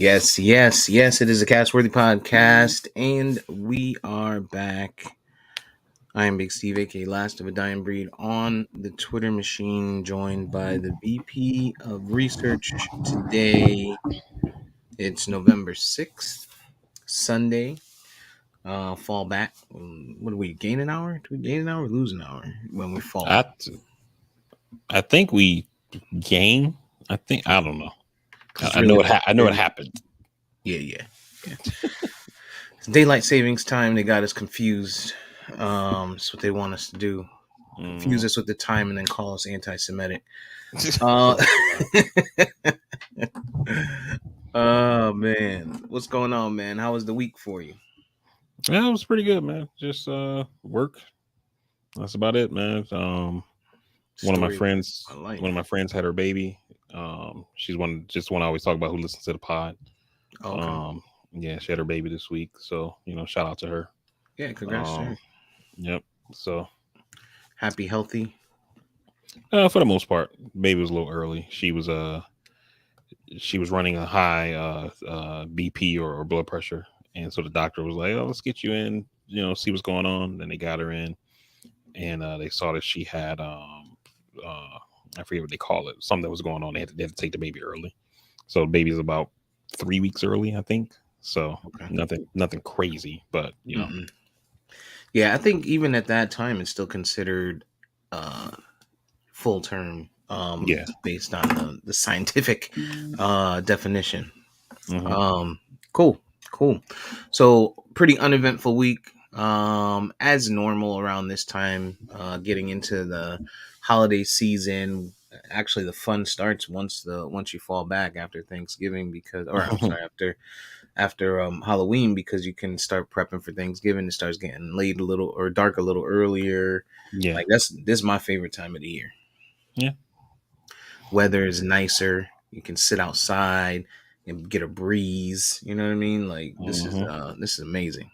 Yes, yes, yes, it is a Castworthy podcast, and we are back. I am Big Steve, aka Last of a Dying Breed, on the Twitter machine, joined by the VP of Research. Today, it's November 6th, Sunday. Fall back. What do we gain an hour? Do we gain an hour or lose an hour when we fall? I I think we gain. I don't know. Because I know really, it. I know it happened. yeah. It's daylight savings time. They got us confused. That's what they want us to do. Confuse Mm. us with the time and then call us anti-Semitic. Uh, oh man, what's going on, man? How was the week for you? Yeah, it was pretty good, man. Just work. That's about it, man. One of my Story of friends, my one of life. my friends had her baby. She's one I always talk about who listens to the pod. Oh, okay. Um, yeah, she had her baby this week, so shout out to her. Yeah, congrats to Um, her. yep. So, Happy, healthy. for the most part, baby was a little early. She was running a high BP or blood pressure, and so the doctor was like, "Oh, let's get you in, see what's going on." Then they got her in, and they saw that she had uh, I forget what they call it, something that was going on. They had to take the baby early, so the baby's about 3 weeks early, I think. So Okay. nothing crazy, but Mm-mm. Yeah, I think even at that time, it's still considered uh, full term, yeah. based on the scientific definition. Hmm. Um, cool, cool. So pretty uneventful week. As normal around this time, getting into the holiday season. Actually, the fun starts once you fall back after Thanksgiving because, or I'm sorry, after Halloween because you can start prepping for Thanksgiving. It starts getting late a little or dark a little earlier. Yeah. Like this is my favorite time of the year. Yeah. Weather is nicer. You can sit outside and get a breeze. You know what I mean? Like Hmm. this is amazing.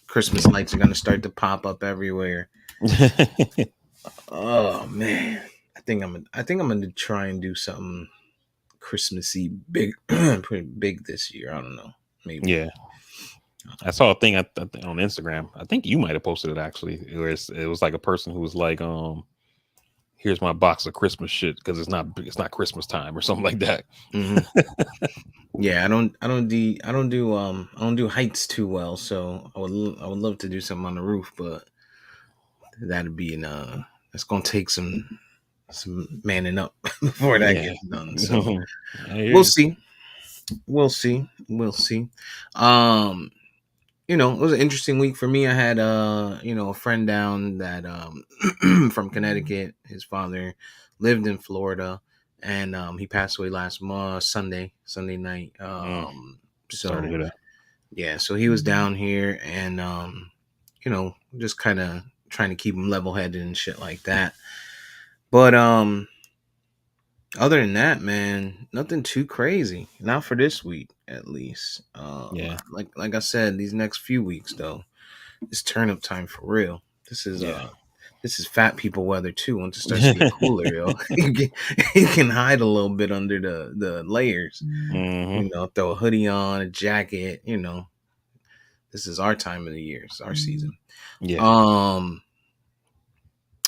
Christmas lights are gonna start to pop up everywhere. Oh man, I think I'm gonna try and do something Christmassy big, pretty big this year. I don't know, maybe. Yeah. I saw a thing on Instagram. I think you might have posted it actually. It was like a person who was like, here's my box of Christmas shit because it's not Christmas time or something like that. Hmm. Yeah, I don't do heights too well, so I would love to do something on the roof, but that'd be that's gonna take some manning up before that Yeah. gets done. So I hear we'll you. see. We'll see. Um, it was an interesting week for me. I had a friend down that from Connecticut. His father lived in Florida, and he passed away last month, Sunday night. Mm, sorry to So hear that. yeah, so he was down here, and just kind of trying to keep him level headed and shit like that. But other than that, man, nothing too crazy. Not for this week, at least. Yeah. Like I said, these next few weeks though, it's turnip time for real. This is Yeah. uh this is fat people weather too. Once it starts to get cooler, yo, you can hide a little bit under the layers. Hmm. Throw a hoodie on, a jacket. This is our time of the year. It's our season. Yeah. Um.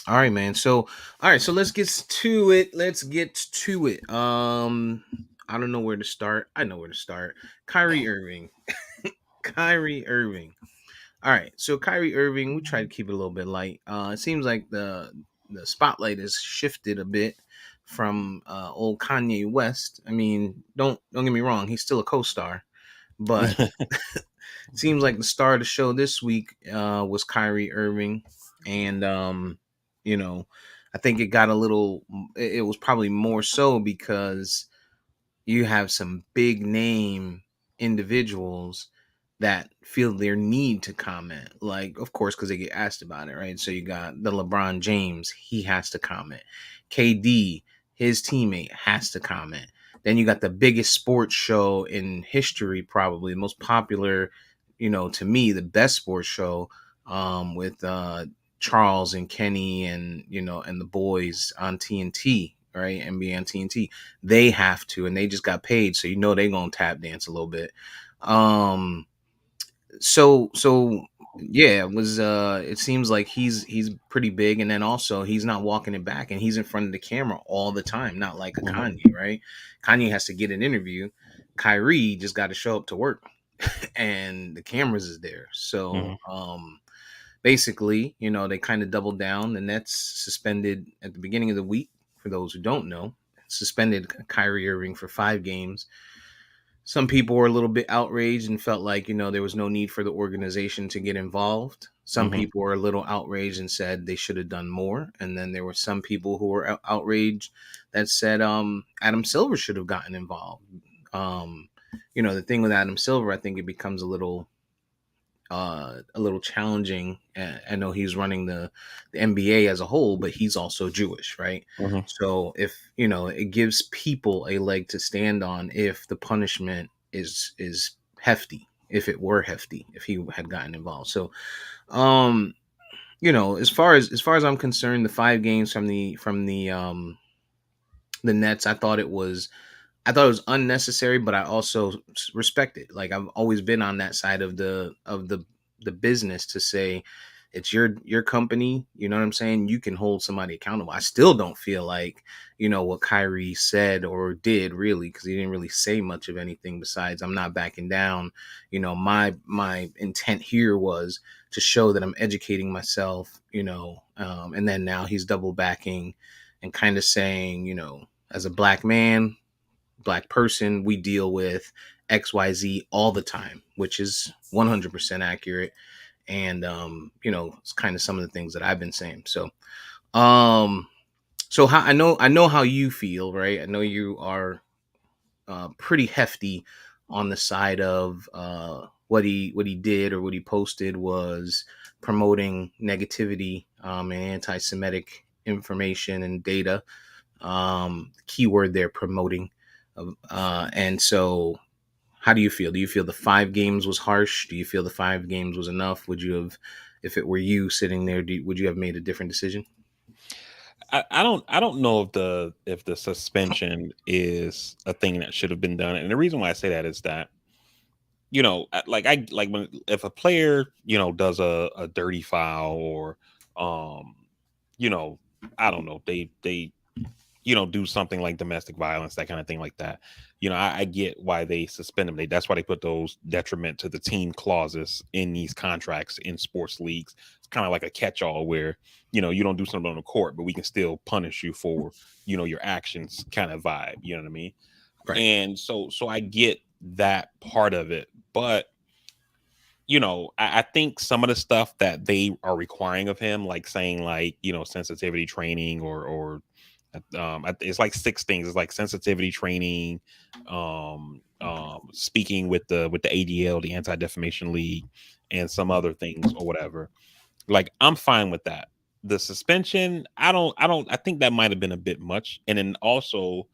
All right, man. So let's get to it. Let's get to it. I don't know where to start. I know where to start. Kyrie Irving. Kyrie Irving. All right. So Kyrie Irving, we try to keep it a little bit light. It seems like the spotlight has shifted a bit from old Kanye West. I mean, don't get me wrong. He's still a co-star, but it seems like the star of the show this week was Kyrie Irving, and you know, I think it got a little. It was probably more so because you have some big name individuals that feel their need to comment. Like, of course, because they get asked about it, right? So you got the LeBron James, he has to comment. KD, his teammate, has to comment. Then you got the biggest sports show in history, probably the most popular, to me, the best sports show, with Charles and Kenny and and the boys on TNT, right? NBA on TNT. They have to, and they just got paid, so they're gonna tap dance a little bit. Um, so yeah, it seems like he's pretty big, and then also he's not walking it back, and he's in front of the camera all the time, not like a Mhm. Kanye, right? Kanye has to get an interview. Kyrie just got to show up to work, and the cameras is there. So Mhm. basically, they kind of doubled down. The Nets suspended at the beginning of the week. For those who don't know, suspended Kyrie Irving for 5 games. Some people were a little bit outraged and felt like there was no need for the organization to get involved. Some Mhm. people were a little outraged and said they should have done more, and then there were some people who were outraged that said Adam Silver should have gotten involved. um the thing with Adam Silver, I think it becomes a little challenging. I know he's running the NBA as a whole, but he's also Jewish, right? Mhm. So if it gives people a leg to stand on if the punishment is hefty, if it were hefty, if he had gotten involved. So um as far as I'm concerned, the 5 games from the Nets, I thought it was unnecessary, but I also respect it. Like, I've always been on that side of the business to say it's your company. You know what I'm saying? You can hold somebody accountable. I still don't feel like what Kyrie said or did, really, because he didn't really say much of anything besides "I'm not backing down." My intent here was to show that I'm educating myself. And then now he's double backing and kind of saying, as a black man, black person, we deal with XYZ all the time, which is 100% accurate. And it's kind of some of the things that I've been saying. Um so how I know how you feel, right? I know you are pretty hefty on the side of what he did or what he posted was promoting negativity, and anti-Semitic information and data. Keyword there, promoting. And so, how do you feel? Do you feel the 5 games was harsh? Do you feel the 5 games was enough? Would you have, if it were you sitting there, would you have made a different decision? I don't know if the suspension is a thing that should have been done, and the reason why I say that is that like when if a player does a dirty foul or um you know I don't know, they do something like domestic violence, that kind of thing like that. I get why they suspend them. That's why they put those detriment to the team clauses in these contracts in sports leagues. It's kind of like a catch-all where, you don't do something on the court, but we can still punish you for, your actions kind of vibe. You know what I mean? Right. And so I get that part of it. But I think some of the stuff that they are requiring of him, like saying like, sensitivity training it's like 6 things. It's like sensitivity training, speaking with the ADL, the Anti Defamation League, and some other things or whatever. Like, I'm fine with that. The suspension, I think that might have been a bit much. And then also,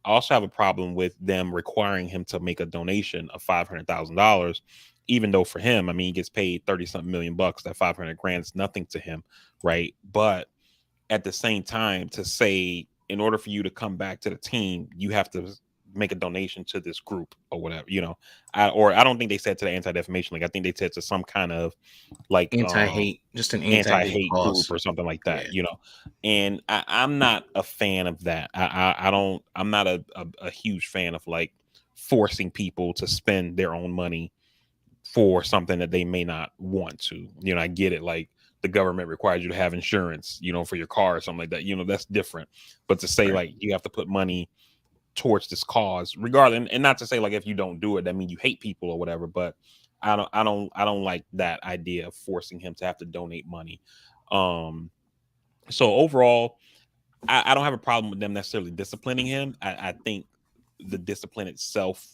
I also have a problem with them requiring him to make a donation of $500,000, even though for him, I mean, he gets paid 30 something million bucks. That 500 grand is nothing to him, right? But at the same time, to say in order for you to come back to the team, you have to make a donation to this group or whatever, I don't think they said to the Anti Defamation League. I think they said to some kind of like Anti-hate, just an anti-hate anti-hate group clause. or something like Yeah. that. And I'm not a fan of that. I don't, I'm not a huge fan of like forcing people to spend their own money for something that they may not want to. I get it, like the government requires you to have insurance, for your car or something like that. That's different. But to say Right. like you have to put money towards this cause, regardless, and not to say like if you don't do it, that means you hate people or whatever. But I don't like that idea of forcing him to have to donate money. Um, so overall, I don't have a problem with them necessarily disciplining him. I think the discipline itself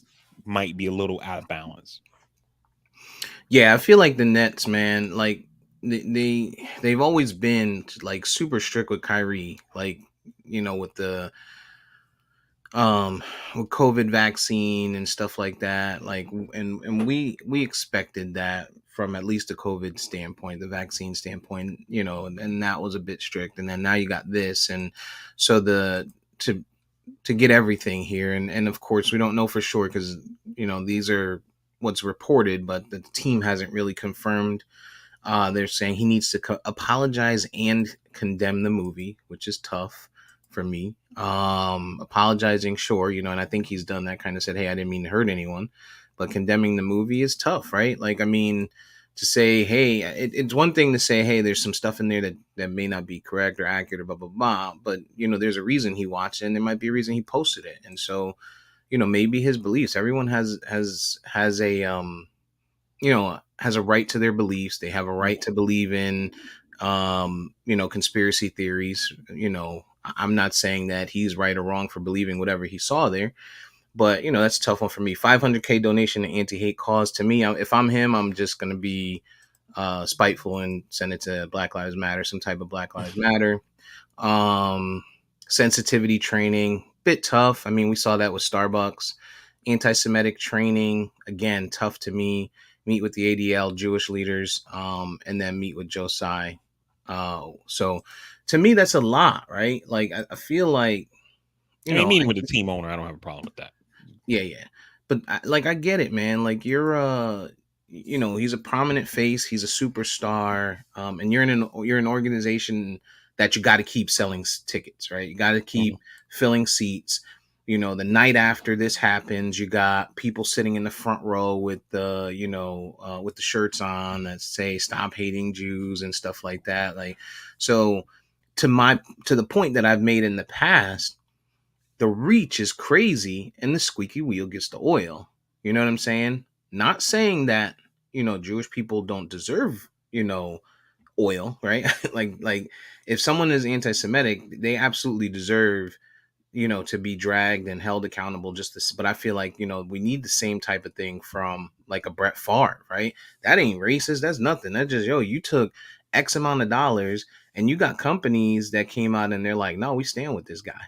might be a little out of balance. Yeah, I feel like the Nets, man, like they've always been like super strict with Kyrie, like with the um with COVID vaccine and stuff like that. Like, and we expected that from at least the COVID standpoint, the vaccine standpoint, and that was a bit strict. And then now you got this, and so to get everything here, and of course we don't know for sure because these are what's reported, but the team hasn't really confirmed. They're saying he needs to apologize and condemn the movie, which is tough for me. Apologizing, sure, and I think he's done that, kind of said, hey, I didn't mean to hurt anyone. But condemning the movie is tough, right? Like, I mean, to say, hey, it's one thing to say, hey, there's some stuff in there that may not be correct or accurate or blah, blah, blah. But, there's a reason he watched it, and there might be a reason he posted it. And so, maybe his beliefs, everyone has a, has a right to their beliefs. They have a right to believe in, conspiracy theories. I'm not saying that he's right or wrong for believing whatever he saw there, but that's a tough one for me. 500K donation to anti-hate cause. To me, if I'm him, I'm just gonna be spiteful and send it to Black Lives Matter, some type of Black Lives Matter. Um, Sensitivity training, bit tough. I mean, we saw that with Starbucks. Anti-Semitic training, again, tough to me. Meet with the ADL Jewish leaders, and then meet with Josiah. So to me, that's a lot, right? Like, I feel like, I mean, meeting with the team owner, I don't have a problem with that. yeah, yeah. But like, I get it, man. Like, you're he's a prominent face, he's a superstar, and you're an organization that you got to keep selling tickets, right? You got to keep filling seats. The night after this happens, you got people sitting in the front row with the with the shirts on that say "Stop hating Jews" and stuff like that. Like, so to the point that I've made in the past, the reach is crazy and the squeaky wheel gets the oil. You know what I'm saying? Not saying that, Jewish people don't deserve, oil, right? like if someone is anti-Semitic, they absolutely deserve, to be dragged and held accountable just this. But I feel like, we need the same type of thing from like a Brett Favre, right? That ain't racist. That's nothing. That's just, you took X amount of dollars and you got companies that came out and they're like, no, we stand with this guy.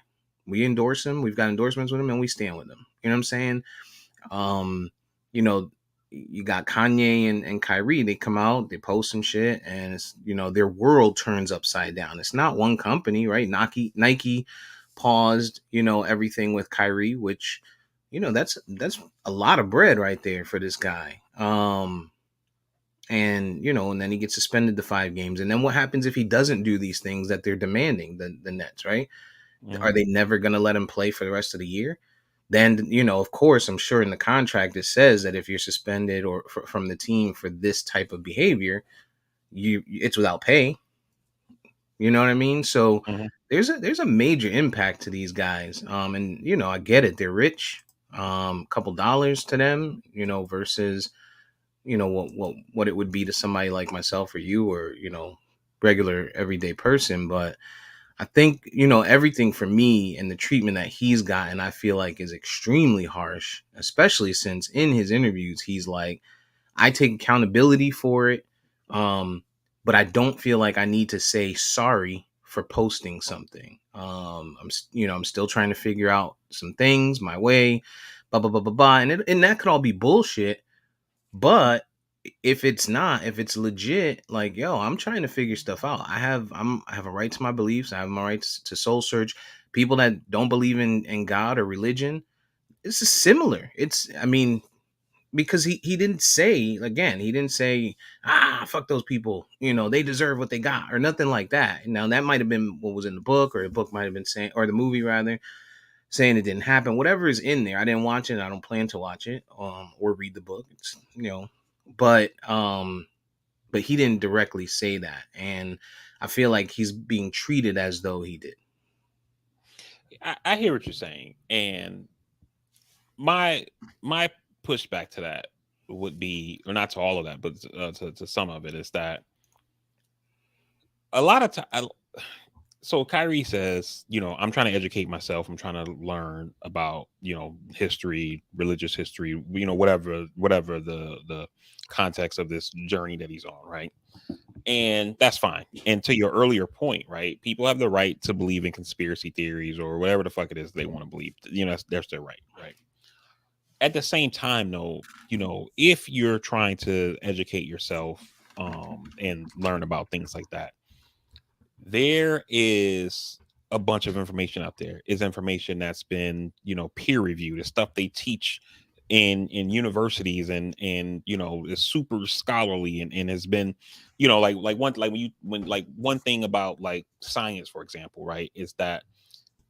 We endorse him. We've got endorsements with him and we stand with him. You know what I'm saying? Um, you know, you got Kanye and Kyrie, they come out, they post some shit, and it's, their world turns upside down. It's not one company, right? Nike paused, everything with Kyrie, which, that's a lot of bread right there for this guy. And then he gets suspended to 5 games. And then what happens if he doesn't do these things that they're demanding, the Nets, right? Are they never going to let him play for the rest of the year? Then, of course, I'm sure in the contract it says that if you're suspended or from the team for this type of behavior, it's without pay. You know what I mean? So there's a major impact to these guys. And I get it. They're rich. Couple dollars to them, versus, what it would be to somebody like myself or you or, regular everyday person. But I think, everything for me and the treatment that he's gotten, I feel like is extremely harsh, especially since in his interviews, he's like, I take accountability for it. But I don't feel like I need to say sorry for posting something. I'm still trying to figure out some things my way, blah, blah, blah, blah, blah. And that could all be bullshit. But if it's not, if it's legit, like, yo, I'm trying to figure stuff out. I have a right to my beliefs. I have my rights to soul search. People that don't believe in God or religion, this is similar. I mean, because he didn't say, again, he didn't say, fuck those people, they deserve what they got or nothing like that. Now that might have been what was in the book, or the book might have been saying, or the movie rather, saying it didn't happen. Whatever is in there, I didn't watch it. I don't plan to watch it, or read the book. It's, but he didn't directly say that, and I feel like he's being treated as though he did. I hear what you're saying, and my pushback to that would be, or not to all of that, but to some of it, is that a lot of time. So Kyrie says, I'm trying to educate myself. I'm trying to learn about, history, religious history, whatever the context of this journey that he's on, right? And that's fine. And to your earlier point, right? People have the right to believe in conspiracy theories or whatever the fuck it is they want to believe. That's their right, right? At the same time, though, if you're trying to educate yourself and learn about things like that, there is a bunch of information out there. Is information that's been, peer reviewed. It's stuff they teach in universities, and is super scholarly, and has been, like one, like when like one thing about like science, for example, right, is that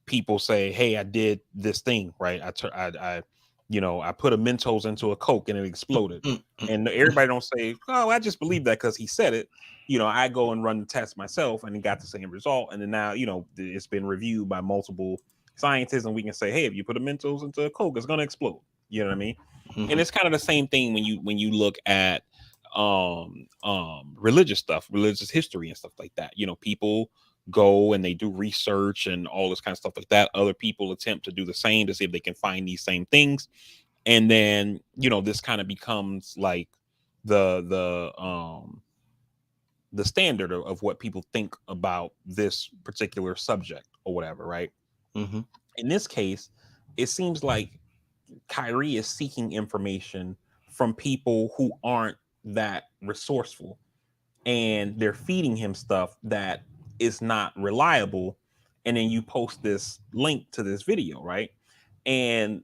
people say, "Hey, I did this thing, right? I put a Mentos into a Coke and it exploded." Mm, mm, And everybody don't say, "Oh, I just believe that because he said it." I go and run the test myself and it got the same result. And then now, it's been reviewed by multiple scientists, and we can say, "Hey, if you put a Mentos into a Coke, it's gonna explode." You know what I mean? And mhm, it's kind of the same thing when you look at religious stuff, religious history and stuff like that. People go and they do research and all this kind of stuff like that. Other people attempt to do the same to see if they can find these same things. And then, this kind of becomes like the standard of what people think about this particular subject or whatever, right? mhm, In this case, it seems like Kyrie is seeking information from people who aren't that resourceful, and they're feeding him stuff that is not reliable. And then you post this link to this video, right? And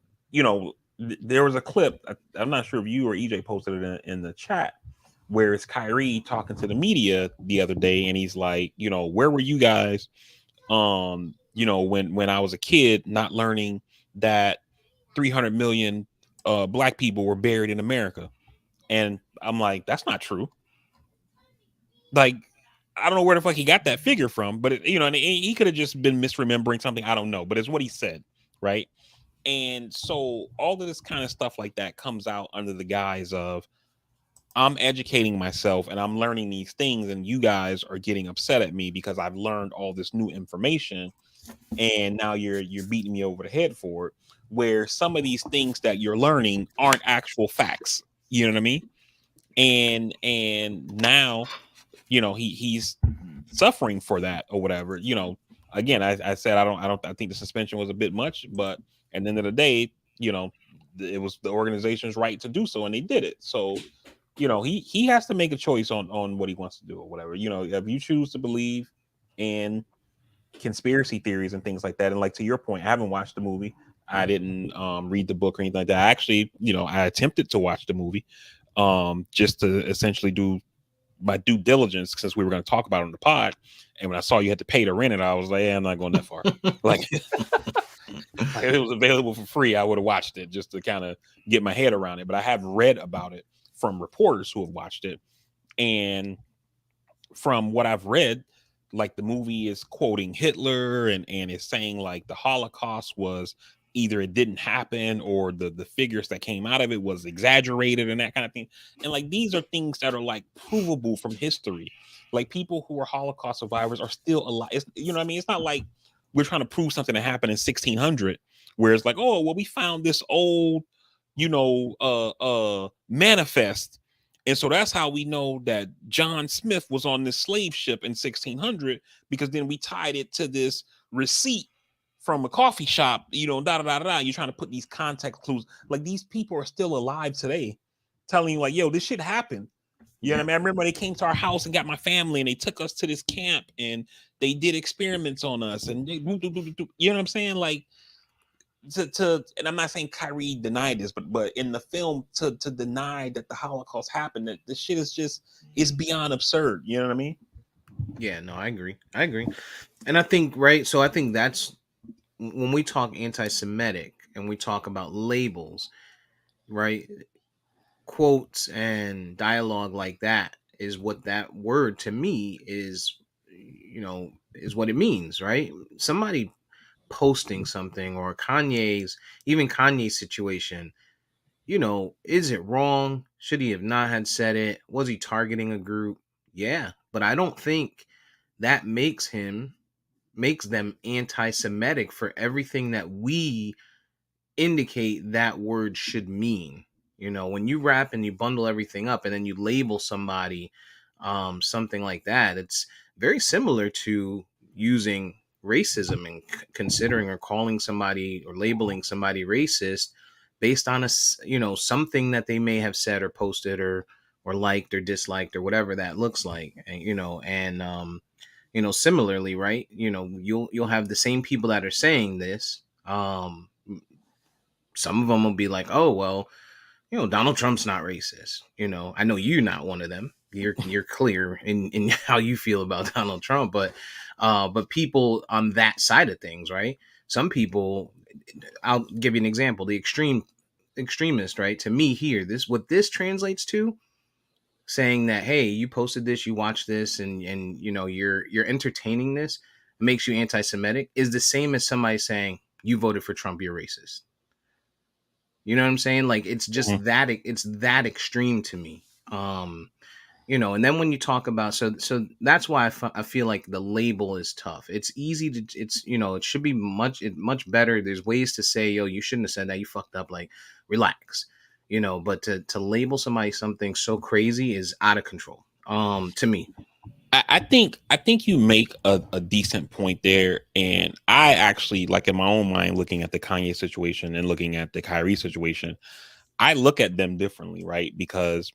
there was a clip, I'm not sure if you or EJ posted it in the chat, where it's Kyrie talking to the media the other day, and he's like, where were you guys when I was a kid, not learning that 300 million black people were buried in America? And I'm like, that's not true. Like, I don't know where the fuck he got that figure from, but and he could have just been misremembering something. I don't know, but it's what he said, right? And so all of this kind of stuff like that comes out under the guise of, I'm educating myself and I'm learning these things, and you guys are getting upset at me because I've learned all this new information, and now you're beating me over the head for it. Where some of these things that you're learning aren't actual facts. You know what I mean? And now, he's suffering for that or whatever. Again, I said I think the suspension was a bit much, but at the end of the day, it was the organization's right to do so, and they did it. So, he has to make a choice on what he wants to do or whatever. If you choose to believe in conspiracy theories and things like that, and like to your point, I haven't watched the movie. I didn't read the book or anything like that. Actually, I attempted to watch the movie just to essentially do my due diligence, since we were going to talk about it on the pod. And when I saw you had to pay to rent it, I was like, yeah, I'm not going that far. Like, like if it was available for free, I would have watched it just to kind of get my head around it. But I have read about it from reporters who have watched it. And from what I've read, like the movie is quoting Hitler, and is saying like the Holocaust was either it didn't happen, or the figures that came out of it was exaggerated and that kind of thing. And like these are things that are like provable from history. Like people who are Holocaust survivors are still alive. You know what I mean? It's not like we're trying to prove something that happened in 1600, where it's like, oh well, we found this old, manifest, and so that's how we know that John Smith was on this slave ship in 1600, because then we tied it to this receipt from a coffee shop, da da da da. You're trying to put these context clues. Like these people are still alive today, telling you like, yo, this shit happened. You know what I mean? I remember they came to our house and got my family, and they took us to this camp, and they did experiments on us, and you know what I'm saying? Like, and I'm not saying Kyrie denied this, but in the film, to deny that the Holocaust happened, that this shit is just, it's beyond absurd. You know what I mean? yeah, no, I agree. I agree. And I think, right, so I think that's when we talk anti-Semitic and we talk about labels, right? Quotes and dialogue like that is what that word to me is, is what it means, right? Somebody posting something, or even Kanye's situation, is it wrong? Should he have not had said it? Was he targeting a group? Yeah, but I don't think that makes them anti-Semitic for everything that we indicate that word should mean. When you wrap and you bundle everything up and then you label somebody something like that, it's very similar to using racism and considering or calling somebody or labeling somebody racist based on something that they may have said or posted or liked or disliked or whatever that looks like. And similarly, right? You'll have the same people that are saying this. Some of them will be like, oh well, Donald Trump's not racist. I know you're not one of them. You're clear in how you feel about Donald Trump, but people on that side of things, right? Some people, I'll give you an example. The extremist, right? To me, here, this what this translates to, saying that, hey, you posted this, you watched this, and you're entertaining this, it makes you anti-Semitic, is the same as somebody saying you voted for Trump, you're racist. You know what I'm saying? Like it's that extreme to me. And then when you talk about, so that's why I feel like the label is tough. It's easy to, it should be much better. There's ways to say, yo, you shouldn't have said that, you fucked up, like relax. But to label somebody something so crazy is out of control. To me. I think you make a decent point there, and I actually, like, in my own mind, looking at the Kanye situation and looking at the Kyrie situation, I look at them differently, right? Because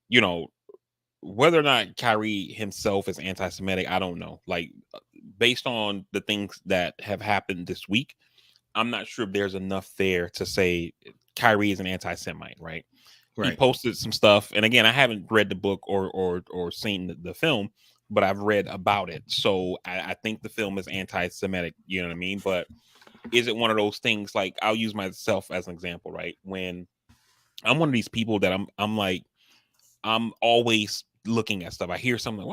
you know whether or not Kyrie himself is anti-Semitic, I don't know. Like, based on the things that have happened this week, I'm not sure if there's enough there to say Kyrie is an anti-Semite, right? He Right. posted some stuff, and again, I haven't read the book or seen the film, but I've read about it. So I think the film is anti-Semitic. You know what I mean? But is it one of those things? Like, I'll use myself as an example, right? When I'm one of these people that I'm like, I'm always looking at stuff. I hear something, I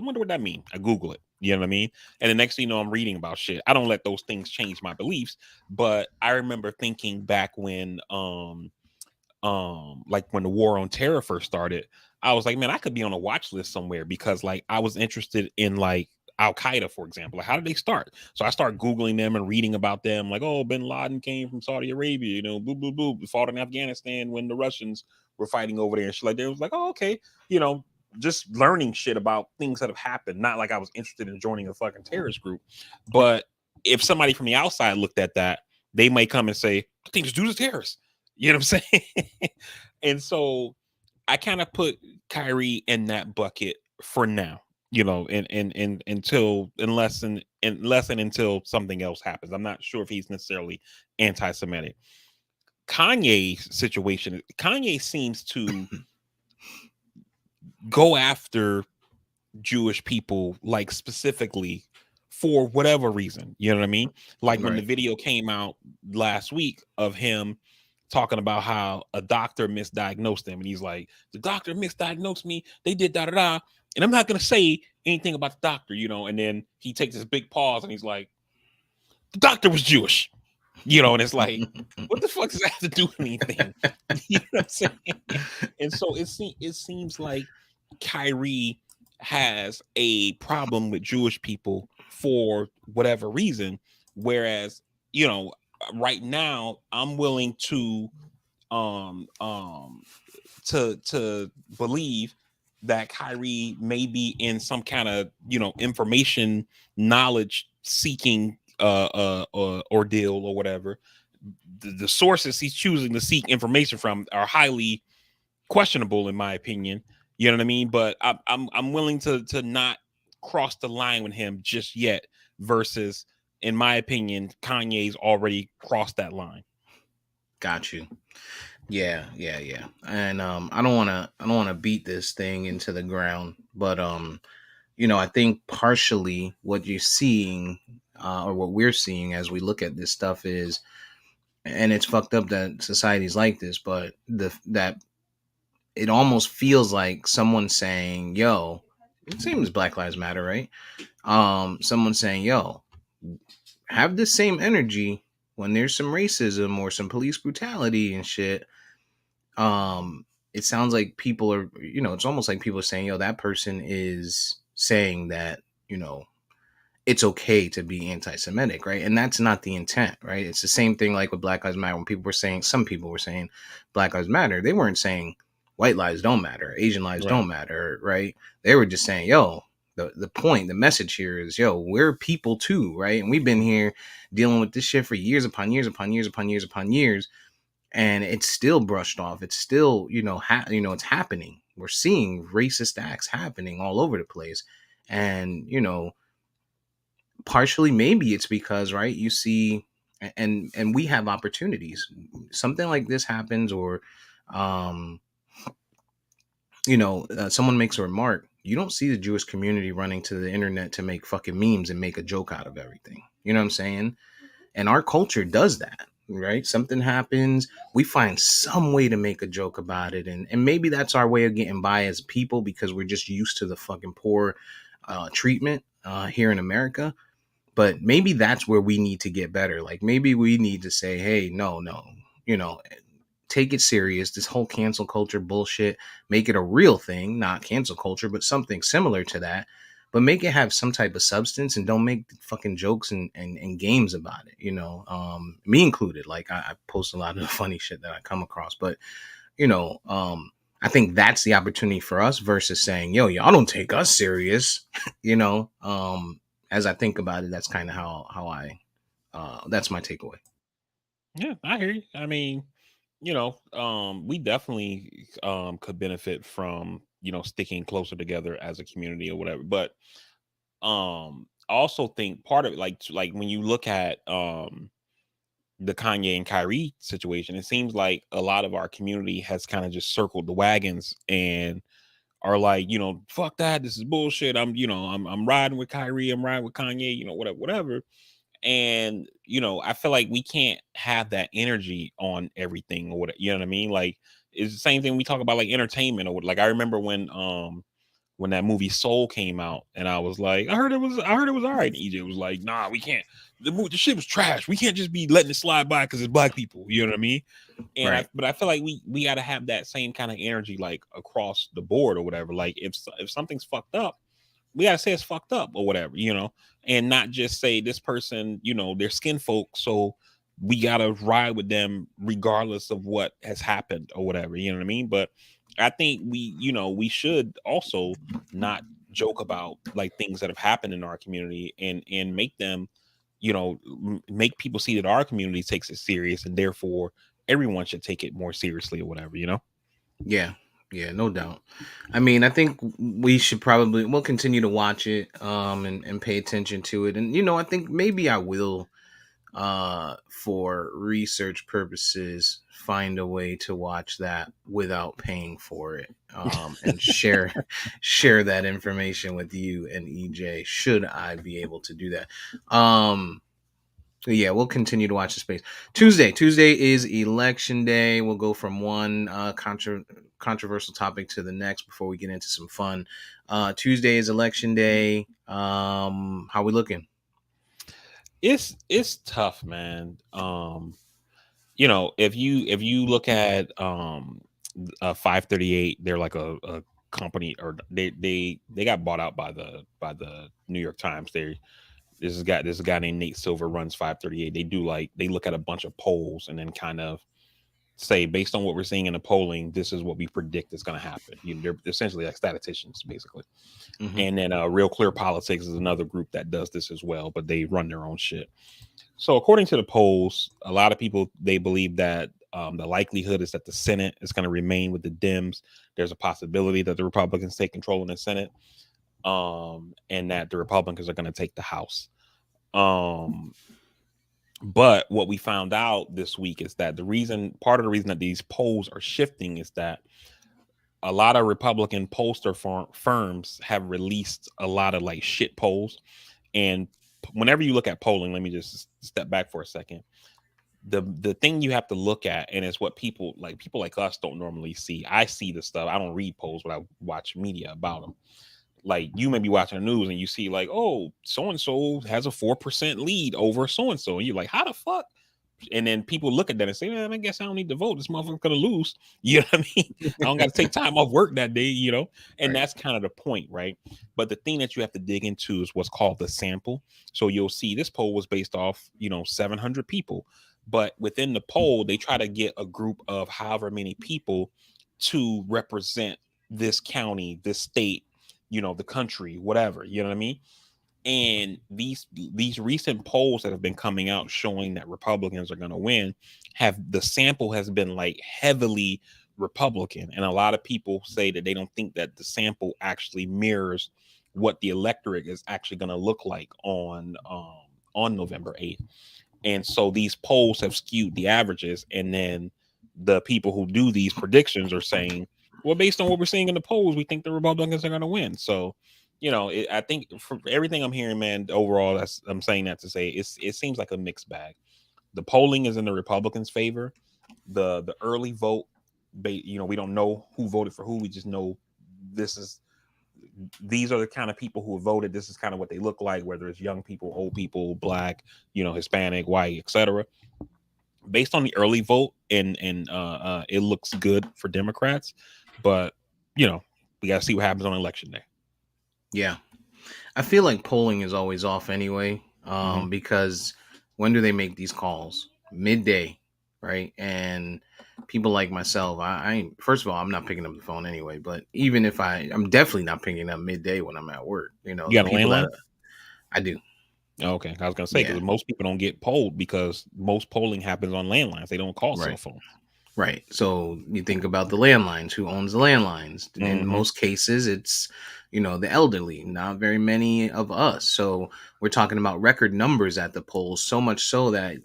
wonder what that means. I Google it. You know what I mean? And the next thing you know, I'm reading about shit. I don't let those things change my beliefs. But I remember thinking back when like when the war on terror first started, I was like, man, I could be on a watch list somewhere, because like I was interested in, like, Al Qaeda, for example. Like, how did they start? So I started Googling them and reading about them. Like, oh, bin Laden came from Saudi Arabia, boo, boo, boo. Fought in Afghanistan when the Russians were fighting over there and shit like that. It was like, oh, okay, you know, just learning shit about things that have happened. Not like I was interested in joining a fucking terrorist group. But if somebody from the outside looked at that, they might come and say, I think this dude is a terrorist. You know what I'm saying? And so I kind of put Kyrie in that bucket for now, and until unless and until something else happens. I'm not sure if he's necessarily anti-Semitic. Kanye's situation, Kanye seems to go after Jewish people, like, specifically for whatever reason. You know what I mean? Like when the Right. video came out last week of him talking about how a doctor misdiagnosed him, and he's like, the doctor misdiagnosed me, they did da da da, and I'm not gonna say anything about the doctor, and then he takes this big pause and he's like, the doctor was Jewish, and it's like, what the fuck does that have to do with anything? You know what I'm saying? And so it seems like Kyrie has a problem with Jewish people for whatever reason, whereas, right now I'm willing um um to believe that Kyrie may be in some kind of, information knowledge seeking ordeal or whatever. The sources he's choosing to seek information from are highly questionable, in my opinion. You know what I mean? But I'm willing to not cross the line with him just yet. Versus, in my opinion, Kanye's already crossed that line. Got you. Yeah, yeah, yeah. And I don't want to beat this thing into the ground, but I think partially what you're seeing, or what we're seeing as we look at this stuff is, and it's fucked up that society's like this, but that it almost feels like someone saying, "Yo," it seems Black Lives Matter, right? Someone saying, "Yo, have the same energy when there's some racism or some police brutality and shit." It sounds like people are, it's almost like people are saying, yo, that person is saying that, it's okay to be anti-Semitic, right? And that's not the intent, right? It's the same thing like with Black Lives Matter. When some people were saying Black Lives Matter, they weren't saying white lives don't matter, Asian lives Right. don't matter, right? They were just saying, yo, the point, the message here is, yo, we're people too, right? And we've been here dealing with this shit for years upon years upon years upon years upon years, and it's still brushed off. It's still, it's happening. We're seeing racist acts happening all over the place, and partially maybe it's because, right, you see, and we have opportunities. Something like this happens, or um someone makes a remark, you don't see the Jewish community running to the internet to make fucking memes and make a joke out of everything. You know what I'm saying? And our culture does that, right? Something happens, we find some way to make a joke about it, and maybe that's our way of getting by as people, because we're just used to the fucking poor treatment here in America. But maybe that's where we need to get better. Like, maybe we need to say, hey, no, no, you know take it serious. This whole cancel culture bullshit, make it a real thing, not cancel culture, but something similar to that. But make it have some type of substance, and don't make fucking jokes and games about it. Me included. Like, I post a lot of the funny shit that I come across, but you know, I think that's the opportunity for us versus saying, yo, y'all don't take us serious. As I think about it, that's kind of how I that's my takeaway. Yeah, I hear you. I mean, we definitely could benefit from, sticking closer together as a community or whatever. But I also think part of it, like when you look at the Kanye and Kyrie situation, it seems like a lot of our community has kind of just circled the wagons and are like, fuck that, this is bullshit. I'm riding with Kyrie, I'm riding with Kanye, whatever, whatever. And I feel like we can't have that energy on everything or what, you know what I mean? Like, it's the same thing we talk about, like entertainment or what. Like, I remember when that movie Soul came out, and I was like, I heard it was all right. And EJ was like, nah, we can't. The shit was trash. We can't just be letting it slide by because it's black people. You know what I mean? Right. But I feel like we got to have that same kind of energy, like across the board or whatever. Like, if something's fucked up, we gotta say it's fucked up or whatever, and not just say this person, they're skin folk, so we gotta ride with them regardless of what has happened or whatever, you know what I mean? But I think we should also not joke about like things that have happened in our community, and make them, make people see that our community takes it serious, and therefore everyone should take it more seriously or whatever. Yeah. Yeah, no doubt. I mean, I think we'll continue to watch it and pay attention to it. And I think maybe I will for research purposes find a way to watch that without paying for it. And share that information with you and EJ, should I be able to do that. So yeah, we'll continue to watch the space. Tuesday is election day. We'll go from one controversial topic to the next before we get into some fun. Tuesday is election day. How we looking? It's tough, man. If you look at 538, they're like a company, or they got bought out by the New York Times. This is a guy named Nate Silver runs 538. They look at a bunch of polls and then kind of say, based on what we're seeing in the polling, this is what we predict is going to happen. They're essentially like statisticians, basically. Hmm. And then Real Clear Politics is another group that does this as well, but they run their own shit. So according to the polls, a lot of people, they believe that the likelihood is that the Senate is going to remain with the Dems. There's a possibility that the Republicans take control in the Senate, and that the Republicans are going to take the House. Um, but what we found out this week is that part of the reason that these polls are shifting is that a lot of Republican pollster firms have released a lot of like shit polls. And whenever you look at polling, let me just step back for a second. The thing you have to look at, and it's what people like us don't normally see. I see the stuff. I don't read polls, but I watch media about them. Like, you may be watching the news and you see like, oh, so and so has a 4% lead over so and so, and you're like, how the fuck? And then people look at that and say, man, I guess I don't need to vote. This motherfucker's gonna lose. You know what I mean? I don't got to take time off work that day. And Right. that's kind of the point, right? But the thing that you have to dig into is what's called the sample. So you'll see this poll was based off, 700 people. But within the poll, they try to get a group of however many people to represent this county, this state, the country, whatever. You know what I mean? And these recent polls that have been coming out showing that Republicans are going to win, have the sample has been like heavily Republican, and a lot of people say that they don't think that the sample actually mirrors what the electorate is actually going to look like on November 8th. And so these polls have skewed the averages, and then the people who do these predictions are saying, well, based on what we're seeing in the polls, we think the Republicans are going to win. So, I think from everything I'm hearing, man, overall, I'm saying that to say it seems like a mixed bag. The polling is in the Republicans' favor. The early vote, we don't know who voted for who. We just know this is these are the kind of people who have voted. This is kind of what they look like, whether it's young people, old people, black, Hispanic, white, etc. Based on the early vote, and it looks good for Democrats, but we got to see what happens on election day. Yeah. I feel like polling is always off anyway, Mm-hmm. because when do they make these calls? Midday, right? And people like myself, first of all, I'm not picking up the phone anyway. But even if I'm definitely not picking up midday when I'm at work. You The got a people that landline? I do, Okay, I was gonna say yeah, because most people don't get polled because most polling happens on landlines. They don't call cell right. phones. Right. So you think about the landlines. Who owns the landlines? In Mm-hmm. most cases, it's, the elderly, not very many of us. So we're talking about record numbers at the polls, so much so that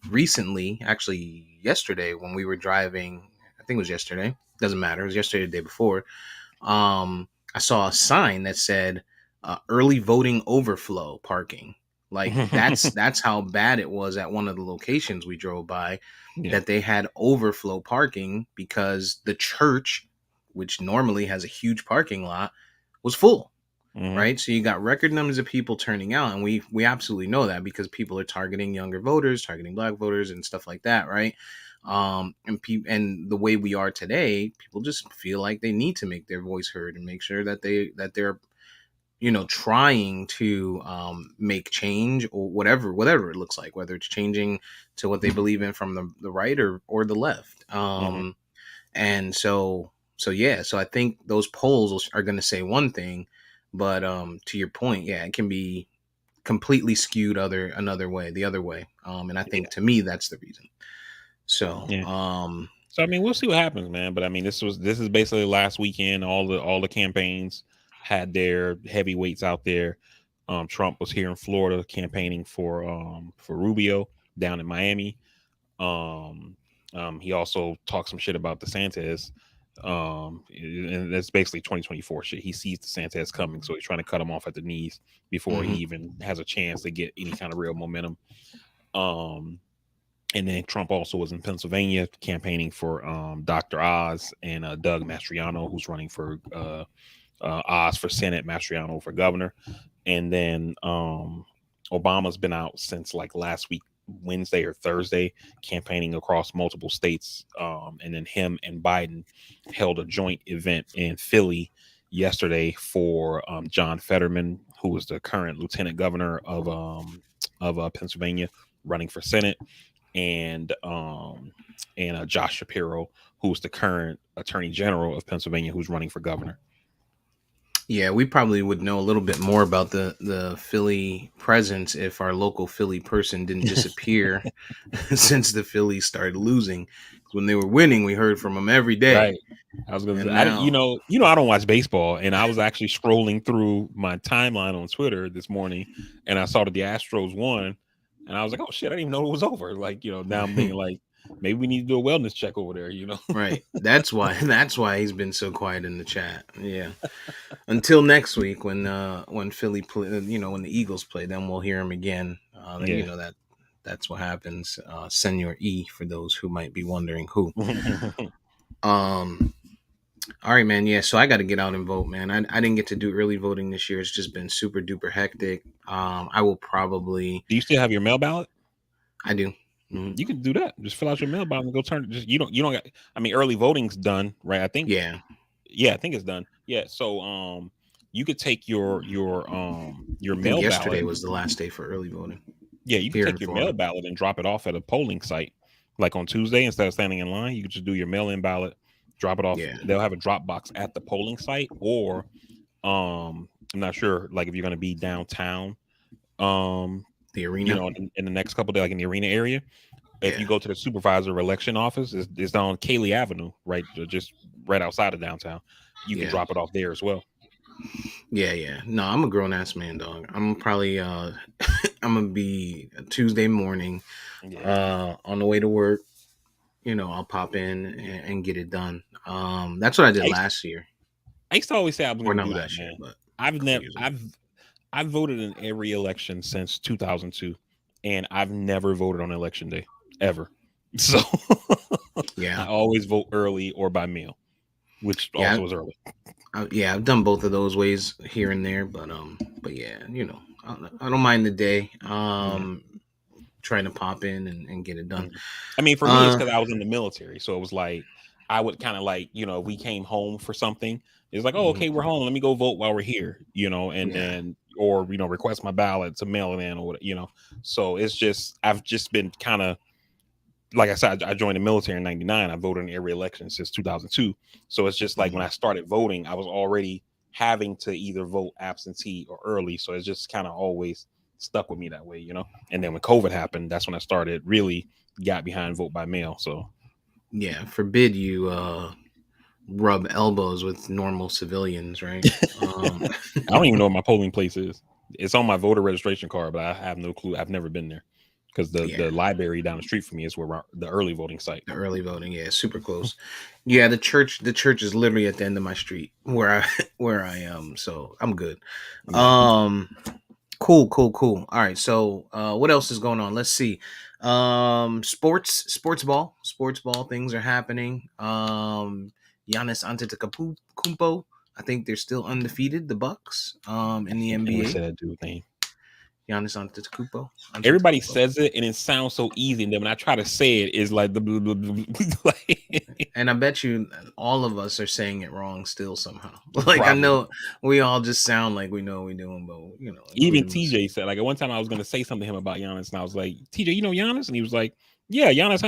recently, actually yesterday, when we were driving, I think it was yesterday, doesn't matter, it was yesterday or the day before, I saw a sign that said early voting overflow parking. Like that's how bad it was at one of the locations we drove by, Yeah. that they had overflow parking because the church, which normally has a huge parking lot, was full. Mm-hmm. Right, so you got record numbers of people turning out, and we absolutely know that because people are targeting younger voters, targeting black voters, and stuff like that, right? And the way we are today, people just feel like they need to make their voice heard and make sure that they're trying to make change, or whatever it looks like, whether it's changing to what they believe in from the right or the left. Mm-hmm. And so yeah, so I think those polls are going to say one thing, but to your point, yeah, it can be completely skewed the other way. And I Yeah. think, to me, that's the reason. So Yeah. So I mean, we'll see what happens, man. But I mean, this is basically last weekend. All the campaigns had their heavyweights out there. Trump was here in Florida campaigning for Rubio down in Miami. Um, he also talked some shit about DeSantis. And that's basically 2024 shit. He sees DeSantis coming, so he's trying to cut him off at the knees before he mhm. even has a chance to get any kind of real momentum. Um, and then Trump also was in Pennsylvania campaigning for Dr. Oz and Doug Mastriano, who's running for Oz for Senate, Mastriano for governor. And then Obama's been out since like last week, Wednesday or Thursday, campaigning across multiple states. And then him and Biden held a joint event in Philly yesterday for John Fetterman, who was the current lieutenant governor of Pennsylvania, running for Senate, and Josh Shapiro, who's the current Attorney General of Pennsylvania, who's running for governor. Yeah, we probably would know a little bit more about the Philly presence if our local Philly person didn't disappear since the Phillies started losing. When they were winning, we heard from them every day, Right. I was gonna say, and I didn't, now, I don't watch baseball, and I was actually scrolling through my timeline on Twitter this morning, and I saw that the Astros won, and I was like, oh shit, I didn't even know it was over. Like, now I'm thinking like maybe we need to do a wellness check over there. right. That's why he's been so quiet in the chat. Yeah, until next week when Philly play, when the Eagles play, then we'll hear him again. Then Yeah. that's what happens. Senor E, for those who might be wondering who. Um. All right, man. Yeah, so I got to get out and vote, man. I didn't get to do early voting this year. It's just been super duper hectic. I will probably. Do you still have your mail ballot? I do. Mhm. You can do that. Just fill out your mail ballot and go turn it. Just you don't got. I mean, early voting's done, right? I think. Yeah, Yeah, I think it's done. Yeah, so you could take your I think mail yesterday ballot. was the last day for early voting Yeah, you could here in take your mail Florida. ballot and drop it off at a polling site. Like on Tuesday, instead of standing in line, you could just do your mail-in ballot, drop it off. Yeah, They'll have a drop box at the polling site, or I'm not sure, like if you're gonna be downtown, um, the arena. in the next couple of days, like in the arena area. If you Yeah, go to the supervisor of election office, it's down on Cayley Avenue, right, just right outside of downtown. You can yeah. drop it off there as well. Yeah, yeah. No, I'm a grown ass man, dog. I'm probably I'm gonna be a Tuesday morning, Yeah, on the way to work. I'll pop in and get it done. That's what I did I used, last year, I used to always say I was or going to not do that, last year, man. but a I've couple never, years ago. I've voted in every election since 2002, and I've never voted on election day ever. So Yeah, I always vote early or by mail, which yeah, also is early. yeah. I've done both of those ways here and there, but yeah, I don't mind the day. Yeah. Trying to pop in and get it done. Mhm. I mean, for me, it's Uh, because I was in the military, so it was like I would kind of like, if we came home for something, it's like, oh, okay, mhm, we're home. Let me go vote while we're here, and yeah, then or request my ballot to mail it in or what. So it's just I've just been kind of like I said, I joined the military in '99. I voted in every election since 2002. So it's just like when mhm, I started voting, I was already having to either vote absentee or early. So it's just kind of always stuck with me that way. And then when COVID happened, that's when I started really got behind vote by mail. So yeah. Forbid you rub elbows with normal civilians, right? Um, I don't even know what my polling place is. It's on my voter registration card, but I have no clue. I've never been there because the yeah, the library down the street from me is where the early voting site. the early voting, yeah, super close. Yeah, the church is literally at the end of my street where I where I am, so I'm good. Yeah. Um, cool, cool, cool. All right, so what else is going on? Let's see. Sports ball things are happening. Giannis Antetokounmpo, I think they're still undefeated. The Bucks, in the I can't never NBA. say that dude name. Giannis Antetokounmpo, Everybody Antetokounmpo. says it and it sounds so easy, and then when I try to say it, it's like the like, And I bet you all of us are saying it wrong still somehow. Like I probably. know we all just sound like we know what we're doing, but Even including myself. TJ said like at one time I was going to say something to him about Giannis, and I was like, TJ, you know Giannis, and he was like, yeah, Giannis,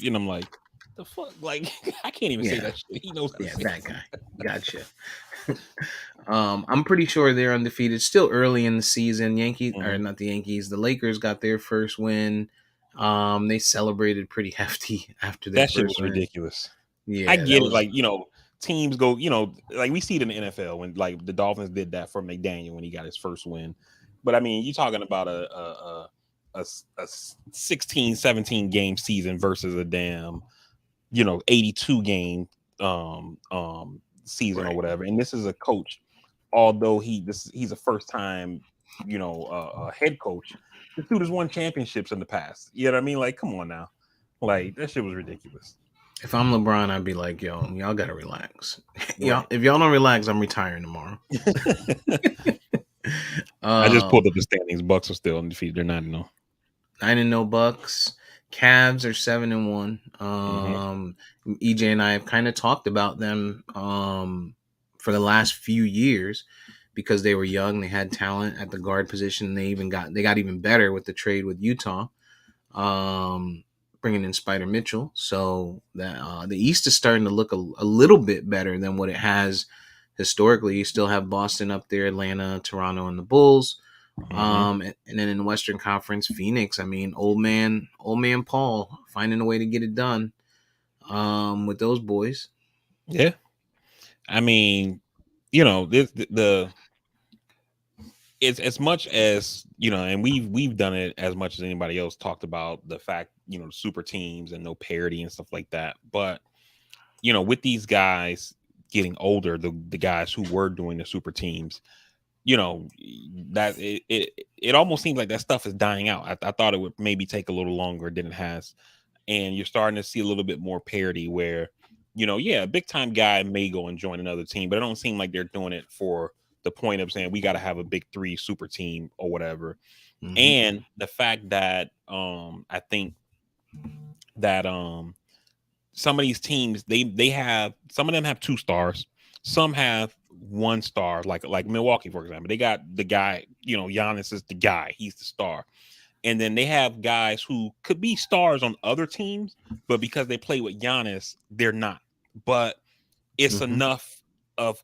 and I'm like, the fuck, like I can't even say Yeah, that shit. He knows how to yeah, say that it. guy. Gotcha. I'm pretty sure they're undefeated. Still early in the season. Yankees or Mhm. not the Yankees. The Lakers got their first win. They celebrated pretty hefty after their That shit first was win. ridiculous. I Yeah, that get it, was like teams go, like we see it in the NFL when like the Dolphins did that for McDaniel when he got his first win. But I mean, you're talking about a 16, 17 game season versus a damn 82 game season or right. whatever. And this is a coach, although he's a first time head coach. This dude has won championships in the past. You know what I mean? Like, come on now, like that shit was ridiculous. If I'm LeBron, I'd be like, yo, y'all gotta relax. Y'all, Right. if y'all don't relax, I'm retiring tomorrow. I just Um, pulled up the standings. Bucks are still undefeated. They're not no. 9-0 Bucks. Cavs are 7-1. Mm-hmm. EJ and I have kind of talked about them for the last few years because they were young. They had talent at the guard position. They got even better with the trade with Utah, um, bringing in Spider Mitchell. So that the East is starting to look a little bit better than what it has historically. You still have Boston up there, Atlanta, Toronto, and the Bulls. Mm-hmm. And then in the Western Conference, Phoenix. I mean, old man Paul finding a way to get it done. With those boys. Yeah. I mean, this the it's as much as and we've done it as much as anybody else talked about the fact super teams and no parity and stuff like that. But with these guys getting older, the guys who were doing the super teams, you know that it almost seems like that stuff is dying out. I thought it would maybe take a little longer than it has, and you're starting to see a little bit more parity where yeah, a big time guy may go and join another team, but it don't seem like they're doing it for the point of saying we got to have a big three super team or whatever. Hmm. And the fact that I think that some of these teams they have, some of them have two stars, some have one star, like Milwaukee for example. They got the guy, Giannis is the guy, he's the star. And then they have guys who could be stars on other teams, but because they play with Giannis, they're not. But it's Hmm. enough of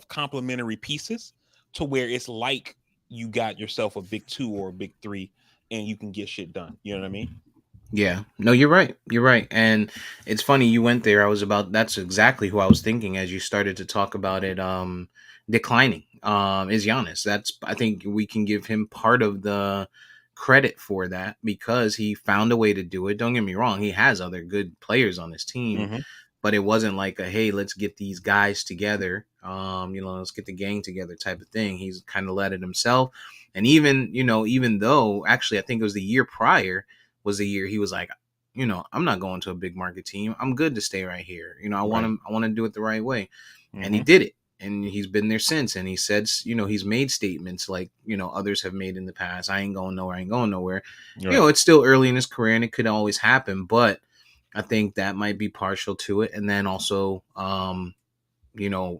complementary pieces to where it's like you got yourself a big two or a big three, and you can get shit done. You know what I mean? Yeah. No, you're right. You're right. And it's funny you went there. That's exactly who I was thinking as you started to talk about it. declining is Giannis. That's, I think we can give him part of the credit for that because he found a way to do it. Don't get me wrong, he has other good players on his team, Hmm. but it wasn't like a hey, let's get these guys together, let's get the gang together type of thing. He's kind of led it himself. And even though actually I think it was the year prior was the year he was like, I'm not going to a big market team. I'm good to stay right here. Right. I want to do it the right way. And he Hmm. did it. And he's been there since. And he said, he's made statements like, others have made in the past. I ain't going nowhere. I ain't going nowhere. Right. It's still early in his career and it could always happen. But I think that might be partial to it. And then also,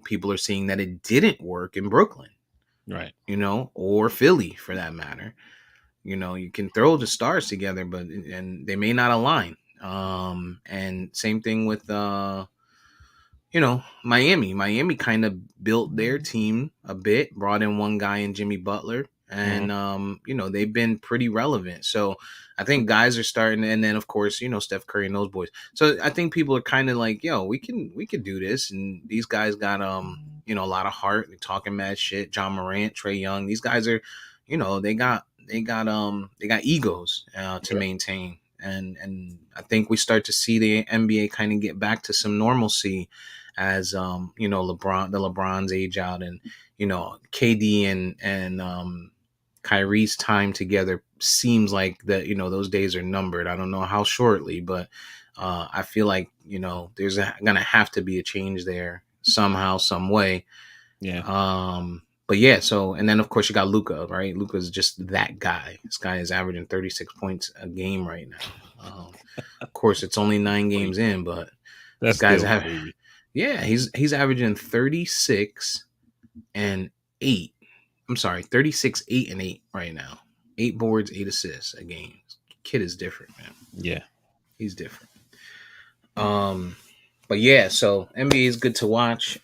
people are seeing that it didn't work in Brooklyn, Right. or Philly for that matter. You can throw the stars together, but and they may not align. And same thing with Miami. Miami kind of built their team a bit, brought in one guy in Jimmy Butler, Hmm. and they've been pretty relevant. So I think guys are starting, and then of course, Steph Curry and those boys. So I think people are kind of like, yo, we can do this, and these guys got a lot of heart. They're talking mad shit. John Morant, Trey Young, these guys are, they got egos to Yeah. maintain. And I think we start to see the NBA kind of get back to some normalcy as LeBron's age out, and KD and Kyrie's time together seems like that those days are numbered. I don't know how shortly, but I feel like there's gonna have to be a change there somehow, some way. Yeah. But yeah, so and then of course you got Luca, right? Luca's just that guy. This guy is averaging 36 points a game right now. Of course, it's only 9 games Crazy. in, but this That's guy's still having, crazy. yeah, he's averaging 36 and 8. I'm sorry, 36, 8 and 8 right now. 8 boards, 8 assists a game. Kid is different, man. Yeah. He's different. But yeah, so NBA is good to watch.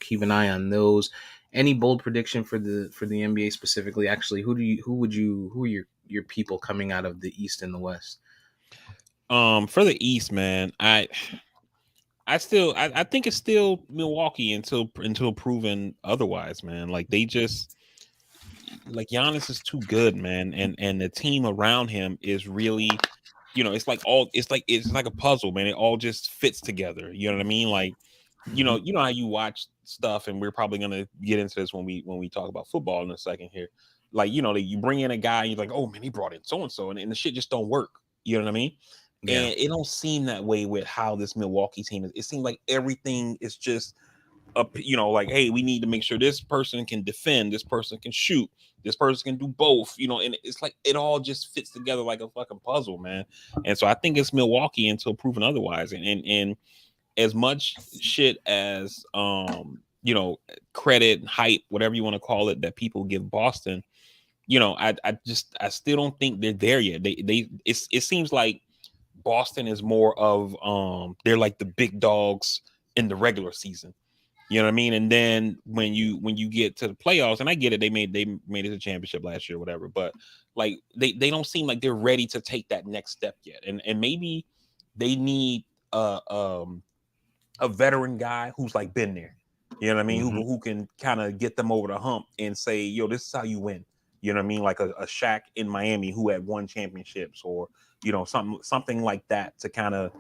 Keep an eye on those. Any bold prediction for the NBA specifically? Actually, who are your people coming out of the East and the West? For the East, man, I think it's still Milwaukee until proven otherwise, man. Like they just like Giannis is too good, man, and the team around him is really, it's like a puzzle, man. It all just fits together. You know what I mean? Like, Mm-hmm. you know how you watch stuff, and we're probably gonna get into this when we talk about football in a second here. Like, like you bring in a guy, and you're like, oh man, he brought in so and so, and the shit just don't work. You know what I mean? Yeah, And it don't seem that way with how this Milwaukee team is. It seems like everything is just up, like, hey, we need to make sure this person can defend, this person can shoot, this person can do both, and it's like it all just fits together like a fucking puzzle, man. And so I think it's Milwaukee until proven otherwise. And as much shit as credit, hype, whatever you want to call it, that people give Boston, I still don't think they're there yet. It seems like Boston is more of they're like the big dogs in the regular season. You know what I mean? And then when you get to the playoffs, and I get it, they made it to championship last year, or whatever, but like they don't seem like they're ready to take that next step yet. And maybe they need a veteran guy who's like been there. You know what I mean? mm-hmm. Who can kind of get them over the hump and say, yo, this is how you win. You know what I mean? Like a Shaq in Miami who had won championships, or something like that, to kind of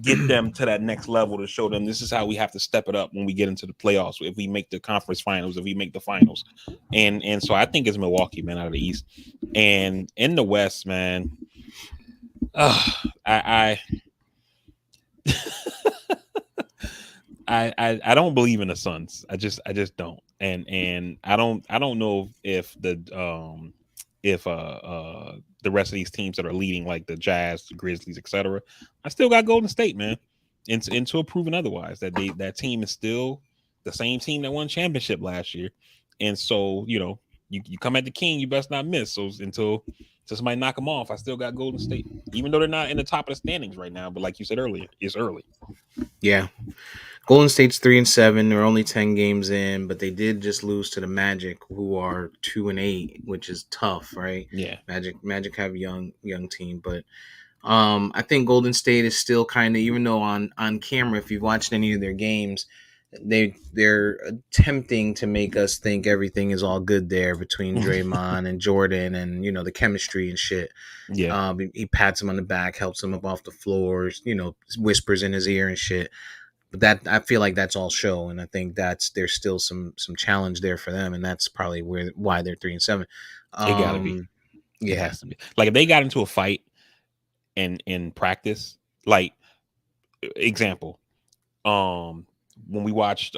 get them to that next level, to show them this is how we have to step it up when we get into the playoffs, if we make the conference finals, if we make the finals. And so I think it's Milwaukee, man, out of the East. And in the West, man, I I don't believe in the Suns. I just don't. And I don't know if the rest of these teams that are leading, like the Jazz, the Grizzlies, etc. I still got Golden State, man. Until proven otherwise, that team is still the same team that won championship last year. And so, you come at the king, you best not miss. So until somebody knock them off, I still got Golden State, even though they're not in the top of the standings right now. But like you said earlier, it's early. Yeah. Golden State's 3-7. They're only 10 games in, but they did just lose to the Magic, who are 2-8, which is tough, right? Yeah. Magic have a young team, but I think Golden State is still kind of, even though on camera, if you've watched any of their games, they're attempting to make us think everything is all good there between Draymond and Jordan, and the chemistry and shit. Yeah, He pats him on the back, helps him up off the floors, whispers in his ear and shit. But that, I feel like that's all show, and I think there's still some challenge there for them, and that's probably why they're 3-7. it gotta be. It Yeah, has to be. Like if they got into a fight in practice, like example, when we watched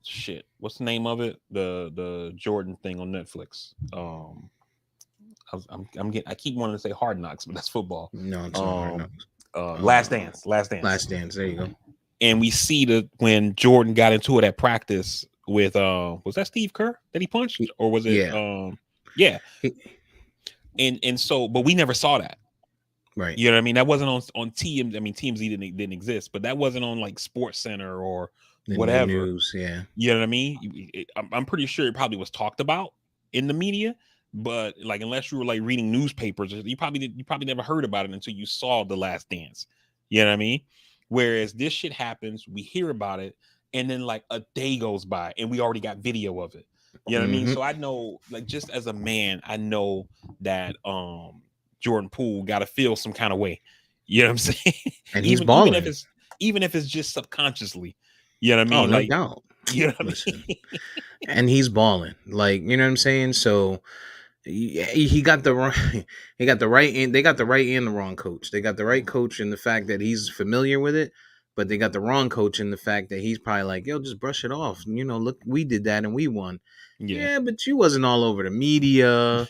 shit, what's the name of it? The Jordan thing on Netflix. I keep wanting to say Hard Knocks, but that's football. no, it's not hard enough. Last Dance, Last Dance. Last Dance. There you go. And we see that when Jordan got into it at practice with was that Steve Kerr that he punched, or was it yeah. And so, but we never saw that. Right. You know what I mean? That wasn't on TMZ. I mean, TMZ didn't exist, but that wasn't on like Sports Center or whatever. News, yeah. You know what I mean? I'm pretty sure it probably was talked about in the media, but like unless you were like reading newspapers, you probably never heard about it until you saw The Last Dance. You know what I mean? Whereas this shit happens, we hear about it, and then like a day goes by and we already got video of it. You know what I mean? So I know, like, just as a man, I know that Jordan Poole got to feel some kind of way. You know what I'm saying? And he's balling. Even if it's just subconsciously. You know what I mean? Oh, no doubt. You know what I mean? And he's balling. Like, you know what I'm saying? So he got the right they got the right and the wrong coach. They got the right coach in the fact that he's familiar with it, but they got the wrong coach in the fact that he's probably like, yo, just brush it off. Look, we did that and we won. Yeah, but you wasn't all over the media.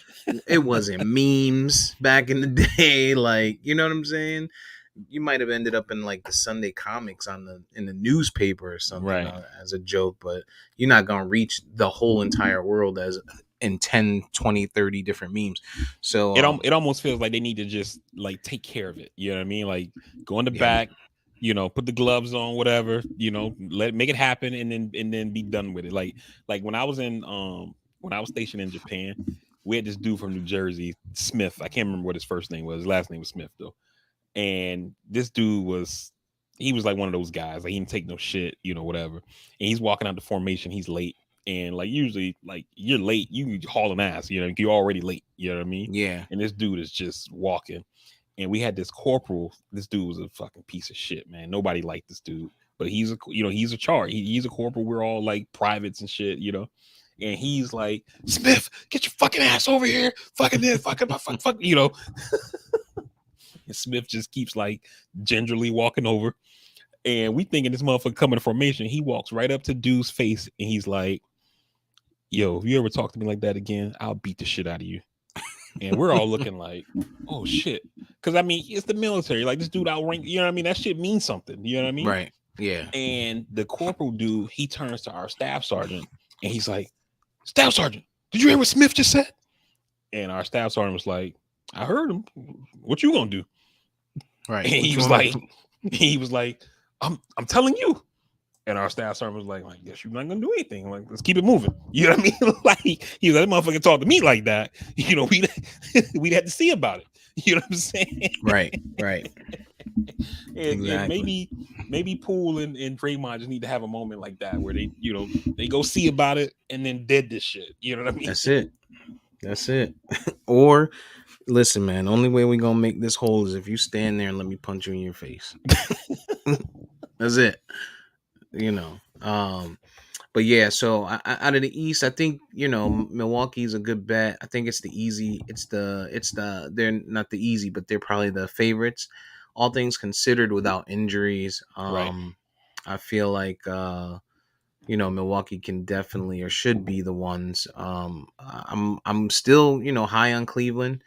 It wasn't memes back in the day. Like, you know what I'm saying? You might have ended up in like the Sunday comics in the newspaper or something, right, as a joke, but you're not going to reach the whole entire world as in 10, 20, 30 different memes. So it almost feels like they need to just like take care of it. You know what I mean? Like go in the back, put the gloves on, whatever, make it happen, and then be done with it. Like when I was stationed in Japan, we had this dude from New Jersey, Smith. I can't remember what his first name was. His last name was Smith though. And this dude was like one of those guys. Like he didn't take no shit, whatever. And he's walking out the formation. He's late. And like usually, like you're late, you hauling ass, you're already late. You know what I mean? Yeah. And this dude is just walking. And we had this corporal. This dude was a fucking piece of shit, man. Nobody liked this dude. But he's a charge. He's a corporal. We're all like privates and shit, And he's like, Smith, get your fucking ass over here. Fucking this, fucking, And Smith just keeps like gingerly walking over. And we thinking this motherfucker coming to formation. He walks right up to dude's face and he's like, yo, if you ever talk to me like that again, I'll beat the shit out of you. And we're all looking like, oh shit. Because I mean, it's the military. Like this dude outrank, you know what I mean? That shit means something. You know what I mean? Right. Yeah. And the corporal dude, he turns to our staff sergeant and he's like, Staff Sergeant, did you hear what Smith just said? And our staff sergeant was like, I heard him. What you gonna do? Right. And he was like, I'm telling you. And our staff sergeant was like, I guess you're not gonna do anything. Like, let's keep it moving. You know what I mean? Like, he was like, that motherfucker talk to me like that. We'd have to see about it. You know what I'm saying? Right. And maybe Poole and Draymond just need to have a moment like that where they, they go see about it and then dead this shit. You know what I mean? That's it. Or listen, man, only way we gonna make this whole is if you stand there and let me punch you in your face. That's it. But yeah, so out of the East, I think Milwaukee's a good bet. I think it's they're not the easy, but they're probably the favorites, all things considered, without injuries. Right. I feel like Milwaukee can definitely or should be the ones. I'm still high on Cleveland.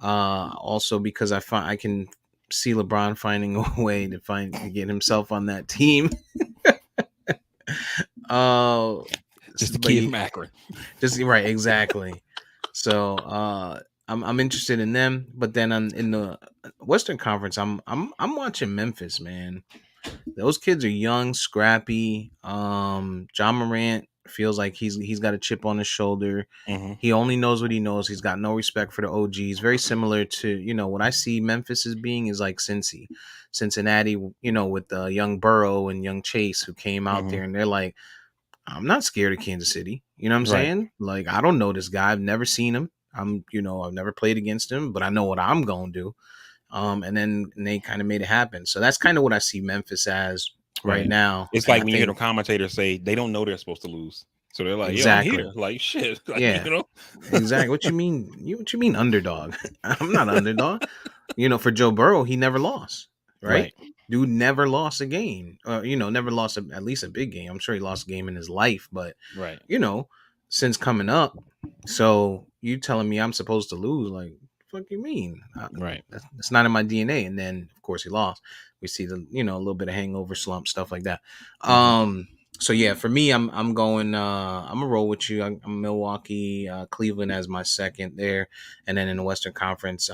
Also because I can see LeBron finding a way to get himself on that team. Just the kid from Akron. Just right, exactly. So I'm interested in them, but then in the Western Conference, I'm watching Memphis, man. Those kids are young, scrappy. John Morant Feels like he's got a chip on his shoulder. Hmm. He only knows what he knows. He's got no respect for the OGs. Very similar to, what I see Memphis as being is like Cincy, Cincinnati, with young Burrow and young Chase who came out Hmm. there and they're like, I'm not scared of Kansas City. You know what I'm Right. saying? Like, I don't know this guy. I've never seen him. I've never played against him, but I know what I'm going to do. And they kind of made it happen. So that's kind of what I see Memphis as right Right. now. It's And like I when you hear think the commentators say they don't know they're supposed to lose. So they're like, yo, I'm exactly. here. Like shit. Like, Yeah, exactly. What you mean? What you mean underdog? I'm not underdog. For Joe Burrow, he never lost, right? Right. Dude never lost a game. Never lost at least a big game. I'm sure he lost a game in his life, but Right. you know, since coming up. So you telling me I'm supposed to lose? Like, fuck you mean? Right. That's not in my DNA. And then of course he lost. We see the a little bit of hangover slump stuff like that. Hmm. So yeah, for me, I'm going. I'm gonna roll with you. I'm Milwaukee, Cleveland as my second there, and then in the Western Conference,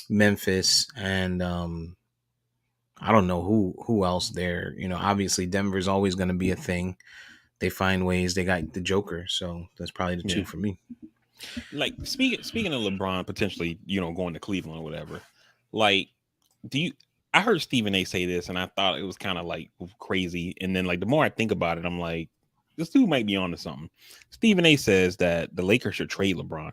Memphis, and I don't know who else there. Obviously Denver's always going to be a thing. They find ways. They got the Joker, so that's probably the two Yeah. for me. Like speaking of LeBron potentially, going to Cleveland or whatever. Like, do you? I heard Stephen A. say this, and I thought it was kind of like crazy. And then, like, the more I think about it, I'm like, this dude might be onto something. Stephen A. says that the Lakers should trade LeBron.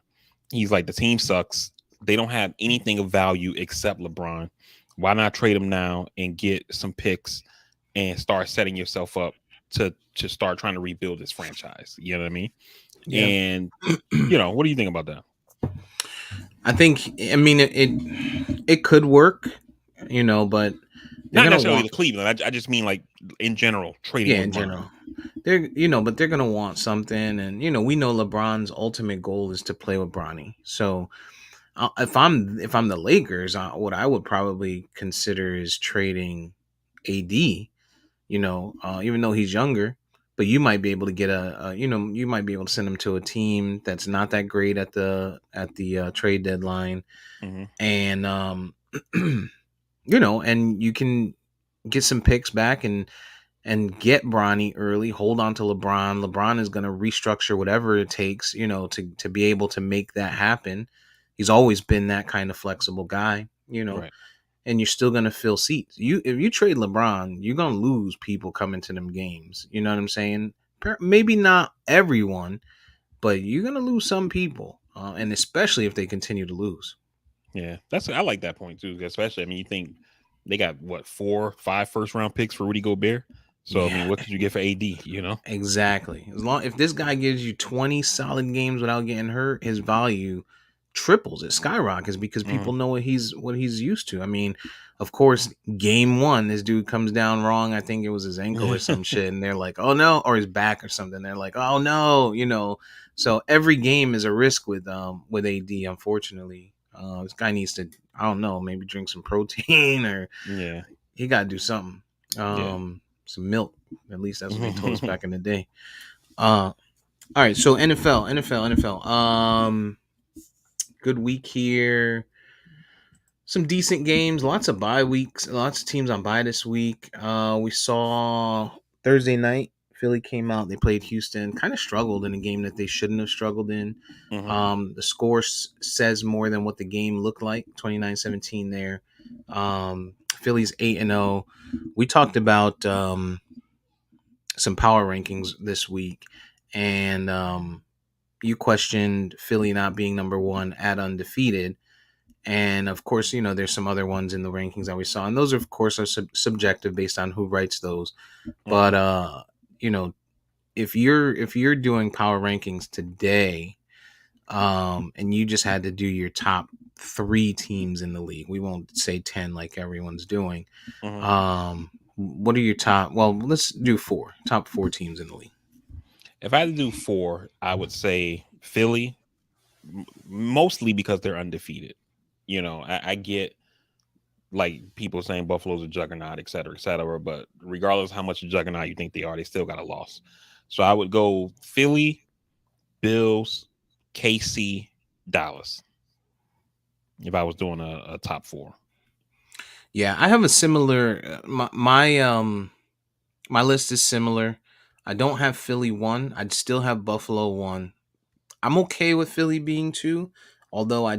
He's like, the team sucks. They don't have anything of value except LeBron. Why not trade him now and get some picks and start setting yourself up to start trying to rebuild this franchise? You know what I mean? Yeah. And what do you think about that? I think. I mean, it could work, but they're Not gonna necessarily want. the Cleveland. I just mean like in general, trading Yeah, in LeBron. general, but they're gonna want something, and we know LeBron's ultimate goal is to play with Bronny. So if I'm the Lakers, what I would probably consider is trading AD. Even though he's younger, but you might be able to get you might be able to send him to a team that's not that great at the trade deadline, Hmm. and and you can get some picks back and get Bronny early. Hold on to LeBron. LeBron is going to restructure whatever it takes, to be able to make that happen. He's always been that kind of flexible guy, Right. and you're still gonna fill seats. If you trade LeBron, you're gonna lose people coming to them games. You know what I'm saying? Maybe not everyone, but you're gonna lose some people, and especially if they continue to lose. Yeah, I like that point too. Especially, I mean, you think they got what 4, 5 first round picks for Rudy Gobert. So I Yeah, mean, what could you get for AD? You know? exactly. If this guy gives you 20 solid games without getting hurt, his value triples. It skyrockets because Hmm. people know what he's used to. I mean, of course, game one, this dude comes down wrong. I think it was his ankle or some shit, and they're like, "Oh no," or his back or something. They're like, "Oh no," So every game is a risk with AD. Unfortunately, this guy needs to, I don't know, maybe drink some protein or Yeah. he got to do something. Yeah. Some milk. At least that's what they told us back in the day. All right, so NFL. Good week here. Some decent games. Lots of bye weeks. Lots of teams on bye this week. We saw Thursday night. Philly came out. They played Houston. Kind of struggled in a game that they shouldn't have struggled in. Hmm. The score says more than what the game looked like. 29-17 there. Philly's 8-0. We talked about some power rankings this week, and you questioned Philly not being number one at undefeated. And of course, there's some other ones in the rankings that we saw, and those, of course, are subjective based on who writes those. Hmm. But you know, if you're doing power rankings today, and you just had to do your top three teams in the league, we won't say 10 like everyone's doing. Hmm. What are your top? Well, let's do top four teams in the league. If I had to do four, I would say Philly, mostly because they're undefeated. I get like people saying Buffalo's a juggernaut, et cetera, et cetera. But regardless of how much a juggernaut you think they are, they still got a loss. So I would go Philly, Bills, KC, Dallas. If I was doing a top four. Yeah, I have a similar. My list is similar. I don't have Philly 1. I'd still have Buffalo 1. I'm okay with Philly being 2, although I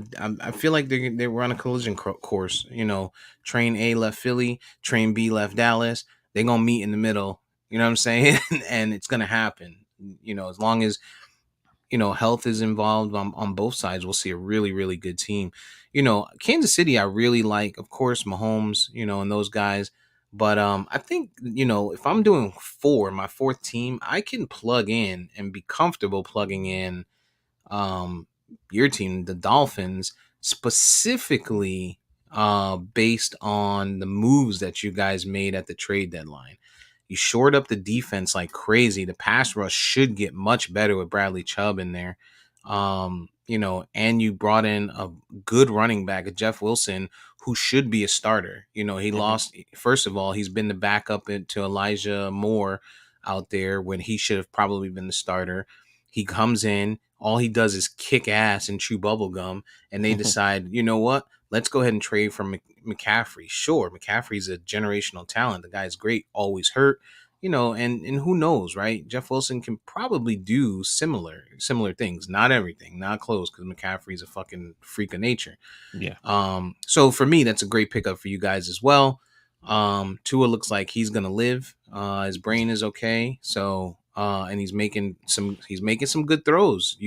feel like they were on a collision course. You know, train A left Philly, train B left Dallas. They're gonna meet in the middle. You know what I'm saying? And it's gonna happen. You know, as long as health is involved on both sides, we'll see a really, really good team. Kansas City, I really like, of course, Mahomes, and those guys. But I think, if I'm doing my fourth team, I can plug in and be comfortable plugging in um, your team, the Dolphins, specifically based on the moves that you guys made at the trade deadline. You shored up the defense like crazy. The pass rush should get much better with Bradley Chubb in there. And you brought in a good running back, Jeff Wilson, who should be a starter. He Hmm. lost, first of all, he's been the backup to Elijah Moore out there when he should have probably been the starter. He comes in, all he does is kick ass and chew bubble gum, and they decide, you know what? Let's go ahead and trade for McCaffrey. Sure, McCaffrey's a generational talent. The guy's great, always hurt, and who knows, right? Jeff Wilson can probably do similar things. Not everything, not close, because McCaffrey's a fucking freak of nature. Yeah. So for me, that's a great pickup for you guys as well. Tua looks like he's gonna live. His brain is okay. So and he's making some good throws.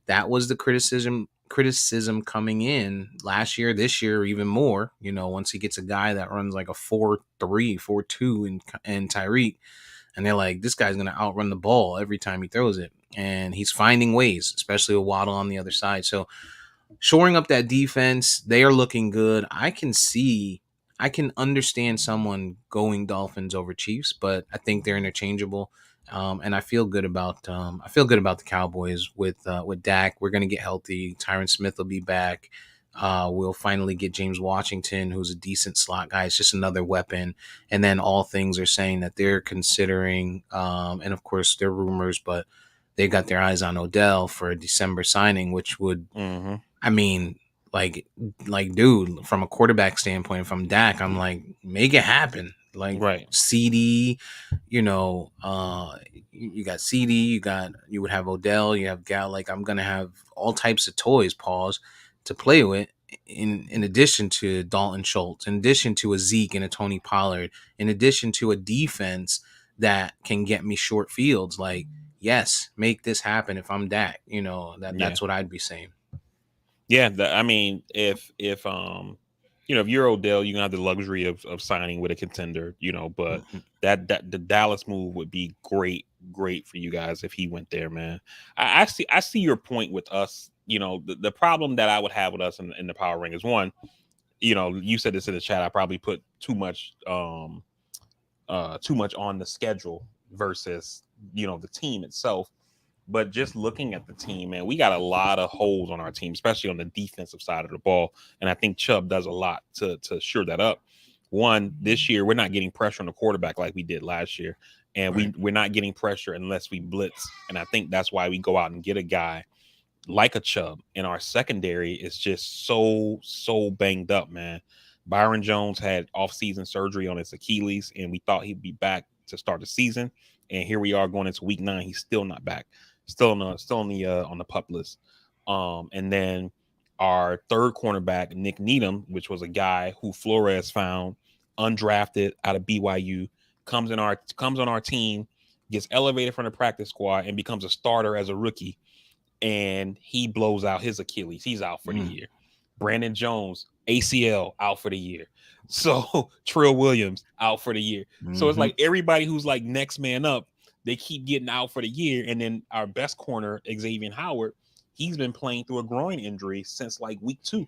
That was the criticism coming in last year, this year, even more. Once he gets a guy that runs like a 4.3, 4.2 and Tyreek, and they're like, this guy's gonna outrun the ball every time he throws it. And he's finding ways, especially with Waddle on the other side. So shoring up that defense, they are looking good. I can understand someone going Dolphins over Chiefs, but I think they're interchangeable. And I feel good about the Cowboys with Dak. We're gonna get healthy. Tyron Smith will be back. We'll finally get James Washington, who's a decent slot guy. It's just another weapon. And then all things are saying that they're considering, and of course they're rumors, but they got their eyes on Odell for a December signing, which would, Hmm. I mean, like, dude, from a quarterback standpoint, from Dak, I'm like, make it happen. Like Right. CD, you got CD, you would have Odell, you have Gal. Like, I'm gonna have all types of toys, pause, to play with. In addition to Dalton Schultz, in addition to a Zeke and a Tony Pollard, in addition to a defense that can get me short fields, like, yes, make this happen. If I'm Dak, Yeah. that's what I'd be saying. Yeah. I mean, if you're Odell, you can have the luxury of signing with a contender, but Mhm. that the Dallas move would be great for you guys if he went there, man. I see your point with us. The problem that I would have with us in the power ring is one, you said this in the chat. I probably put too much on the schedule versus the team itself. But just looking at the team, man, we got a lot of holes on our team, especially on the defensive side of the ball. And I think Chubb does a lot to shore that up. One, this year we're not getting pressure on the quarterback like we did last year, and Right. we're not getting pressure unless we blitz. And I think that's why we go out and get a guy like a Chubb. And our secondary is just so banged up, man. Byron Jones had off-season surgery on his Achilles, and we thought he'd be back to start the season. And here we are going into week 9. He's still not back. Still on the pup list. And then our third cornerback, Nick Needham, which was a guy who Flores found undrafted out of BYU, comes on our team, gets elevated from the practice squad, and becomes a starter as a rookie, and he blows out his Achilles. He's out for the Mm. year. Brandon Jones, ACL, out for the year. So Trill Williams out for the year. So it's Hmm. like everybody who's like next man up, they keep getting out for the year. And then our best corner, Xavier Howard, he's been playing through a groin injury since like week 2.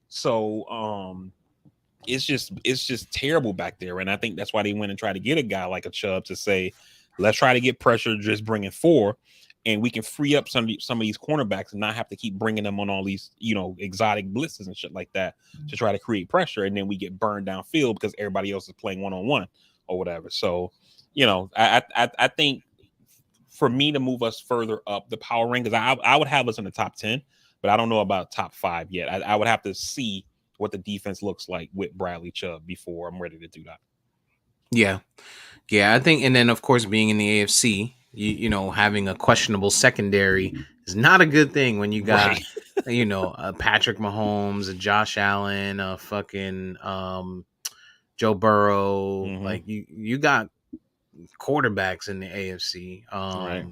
So it's just terrible back there, and I think that's why they went and tried to get a guy like a Chubb to say, let's try to get pressure, just bringing 4, and we can free up some of these cornerbacks and not have to keep bringing them on all these exotic blitzes and shit like that to try to create pressure, and then we get burned downfield because everybody else is playing one on one or whatever. So, I think for me to move us further up the power rankings, I would have us in the top 10, but I don't know about top 5 yet. I would have to see what the defense looks like with Bradley Chubb before I'm ready to do that. Yeah, yeah. I think, and then of course being in the AFC, having a questionable secondary is not a good thing when you got, Right. a Patrick Mahomes, a Josh Allen, a fucking Joe Burrow. Hmm. Like you got quarterbacks in the AFC Right.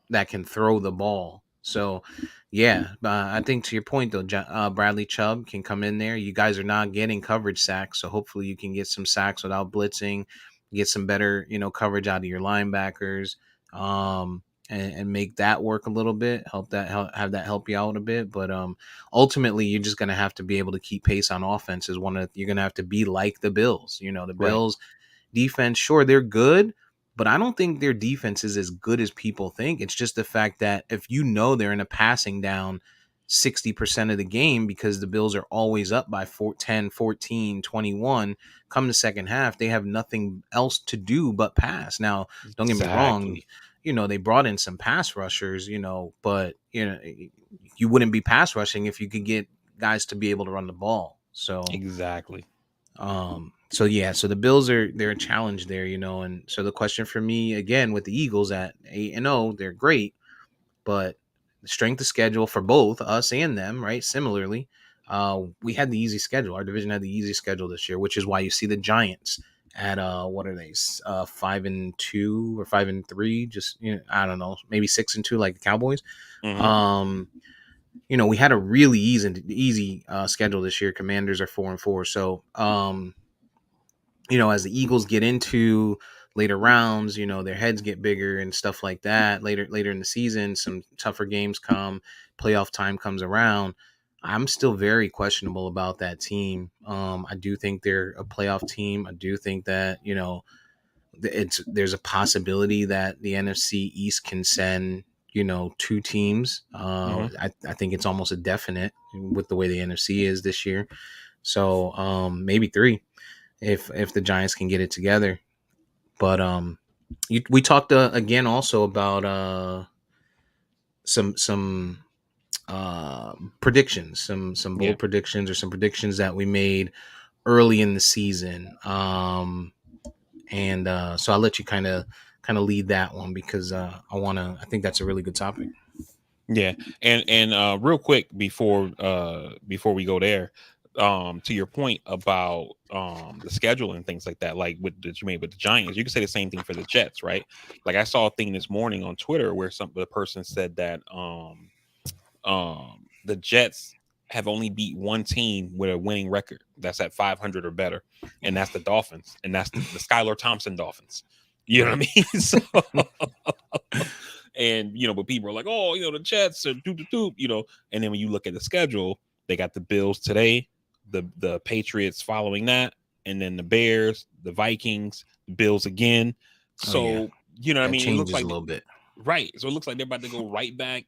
that can throw the ball. So, yeah, I think to your point though, Bradley Chubb can come in there. You guys are not getting coverage sacks, so hopefully you can get some sacks without blitzing, get some better coverage out of your linebackers, and make that work a little bit. Have that help you out a bit, but ultimately you're just gonna have to be able to keep pace on offense. You're gonna have to be like the Bills. The Right. Bills defense, sure, they're good, but I don't think their defense is as good as people think. It's just the fact that if they're in a passing down 60% of the game because the Bills are always up by 10, 14, 21, come the second half, they have nothing else to do but pass. Now, don't get me wrong, Exactly. they brought in some pass rushers, but you wouldn't be pass rushing if you could get guys to be able to run the ball. Exactly. So yeah, so the Bills they're a challenge there, and so the question for me again with the Eagles at 8-0, they're great, but the strength of schedule for both us and them, right? Similarly, we had the easy schedule. Our division had the easy schedule this year, which is why you see the Giants at what are they, 5-2 or 5-3? Just I don't know, maybe 6-2 like the Cowboys. Hmm. Um, we had a really easy schedule this year. Commanders are 4-4, so as the Eagles get into later rounds, their heads get bigger and stuff like that. Later in the season, some tougher games come, playoff time comes around. I'm still very questionable about that team. I do think they're a playoff team. I do think that there's a possibility that the NFC East can send two teams. Hmm. I think it's almost a definite with the way the NFC is this year. So maybe three if the Giants can get it together. But we talked again also about some predictions, some Yeah. bold predictions or some predictions that we made early in the season. And so I'll let you kind of lead that one because I think that's a really good topic. Yeah, and real quick before we go there, to your point about the schedule and things like that, like with that you made with the Giants, you can say the same thing for the Jets, right? Like I saw a thing this morning on Twitter where the person said that the Jets have only beat one team with a winning record that's at 500 or better, and that's the Dolphins, and that's the Skylar Thompson Dolphins. You know what Right. I mean? So and but people are like, oh, the Jets are doop doop doop, and then when you look at the schedule, they got the Bills today, the Patriots following that, and then the Bears, the Vikings, the Bills again. Oh yeah, So you know what I that mean? It looks changes a like little bit. right. So it looks like they're about to go right back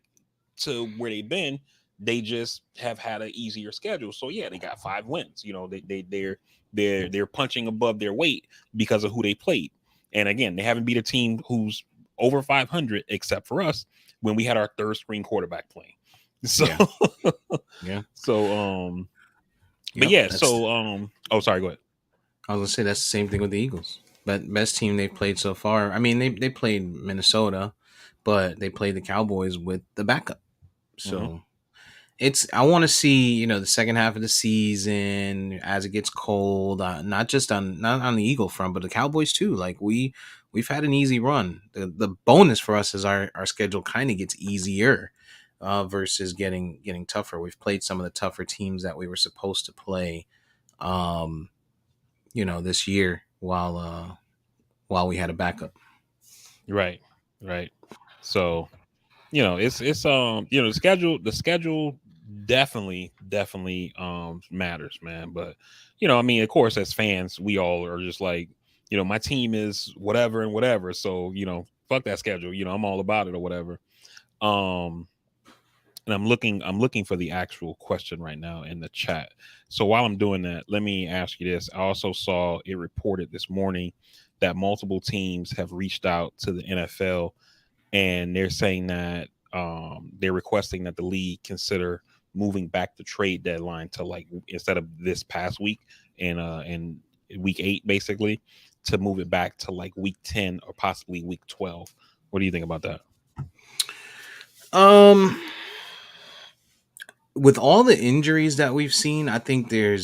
to where they've been. They just have had an easier schedule. So yeah, they got 5 wins. They're punching above their weight because of who they played. And again, they haven't beat a team who's over 500 except for us when we had our third string quarterback playing. So Yeah, yeah, so but yep. yeah, so oh sorry, go ahead. I was gonna say that's the same thing with the Eagles. But best team they've played so far. I mean, they played Minnesota, but they played the Cowboys with the backup. Hmm. So I want to see the second half of the season as it gets cold. Not on the Eagle front, but the Cowboys too. Like we've had an easy run. The bonus for us is our schedule kind of gets easier. Versus getting tougher. We've played some of the tougher teams that we were supposed to play. Um, this year while we had a backup. Right, right. So the schedule definitely matters, man. But I mean, of course, as fans, we all are just like, my team is whatever and whatever, so fuck that schedule, I'm all about it or whatever. um and I'm looking for the actual question right now in the chat. So while I'm doing that, let me ask you this. I also saw it reported this morning that multiple teams have reached out to the NFL, and they're saying that they're requesting that the league consider moving back the trade deadline to, like, instead of this past week in week 8 basically, to move it back to like week 10 or possibly week 12. What do you think about that? Um, with all the injuries that we've seen, I think there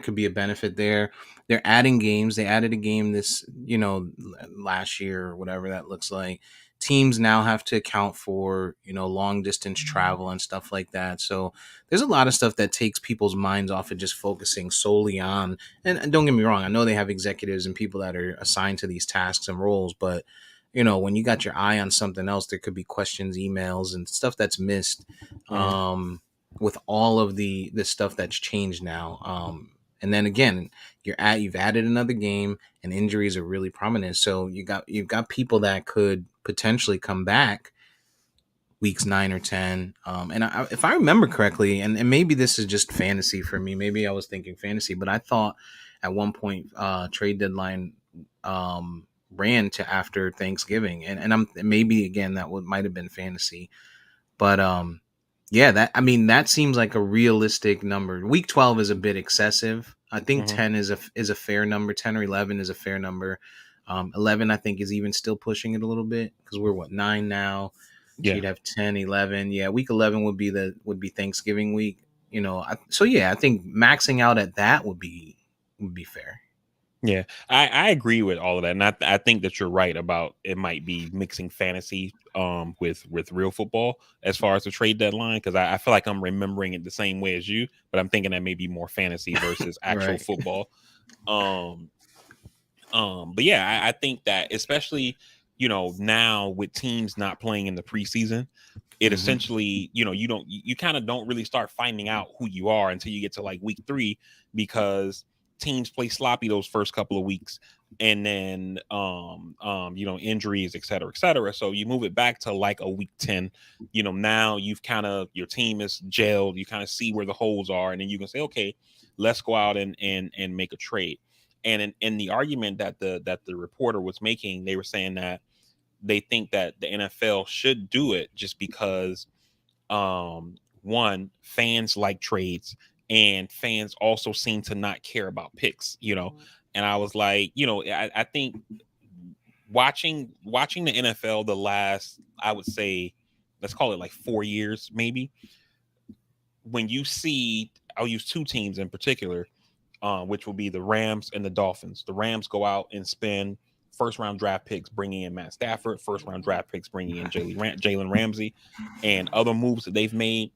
could be a benefit there. They're adding games. They added a game this, last year or whatever that looks like. Teams now have to account for, long distance travel and stuff like that. So there's a lot of stuff that takes people's minds off of just focusing solely on. And don't get me wrong, I know they have executives and people that are assigned to these tasks and roles, but when you got your eye on something else, there could be questions, emails, and stuff that's missed, Mm-hmm. with all of the stuff that's changed now. And then again, you've added another game, and injuries are really prominent. So you've got people that could potentially come back weeks 9 or 10. If I remember correctly, and maybe this is just fantasy for me, maybe I was thinking fantasy, but I thought at one point trade deadline ran to after Thanksgiving, and I'm maybe again that would might have been fantasy, but yeah, that seems like a realistic number. Week 12 is a bit excessive. I think Mm-hmm. 10 is a fair number. 10 or 11 is a fair number. 11 I think is even still pushing it a little bit because we're what 9 now. So Yeah. you'd have 10, 11. Yeah, week 11 would be Thanksgiving week. So yeah, I think maxing out at that would be fair. Yeah, I agree with all of that, and I think that you're right about it might be mixing fantasy with real football as far as the trade deadline, because I feel like I'm remembering it the same way as you, but I'm thinking that may be more fantasy versus actual Right. football. Um, but yeah, I think that especially now with teams not playing in the preseason, it Hmm. essentially you kind of don't really start finding out who you are until you get to like week 3, because teams play sloppy those first couple of weeks, and then injuries, et cetera. So you move it back to like a week 10. Now you've kind of, your team is gelled, you kind of see where the holes are, and then you can say, okay, let's go out and make a trade. And in the argument that the reporter was making, they were saying that they think that the NFL should do it just because, one, fans like trades, and fans also seem to not care about picks. And I was like, I think watching the NFL the last, I would say, let's call it like 4 years maybe, when you see, I'll use two teams in particular, which will be the Rams and the Dolphins. The Rams go out and spend first round draft picks bringing in Matt Stafford, first round draft picks bringing in Jalen Ramsey, and other moves that they've made.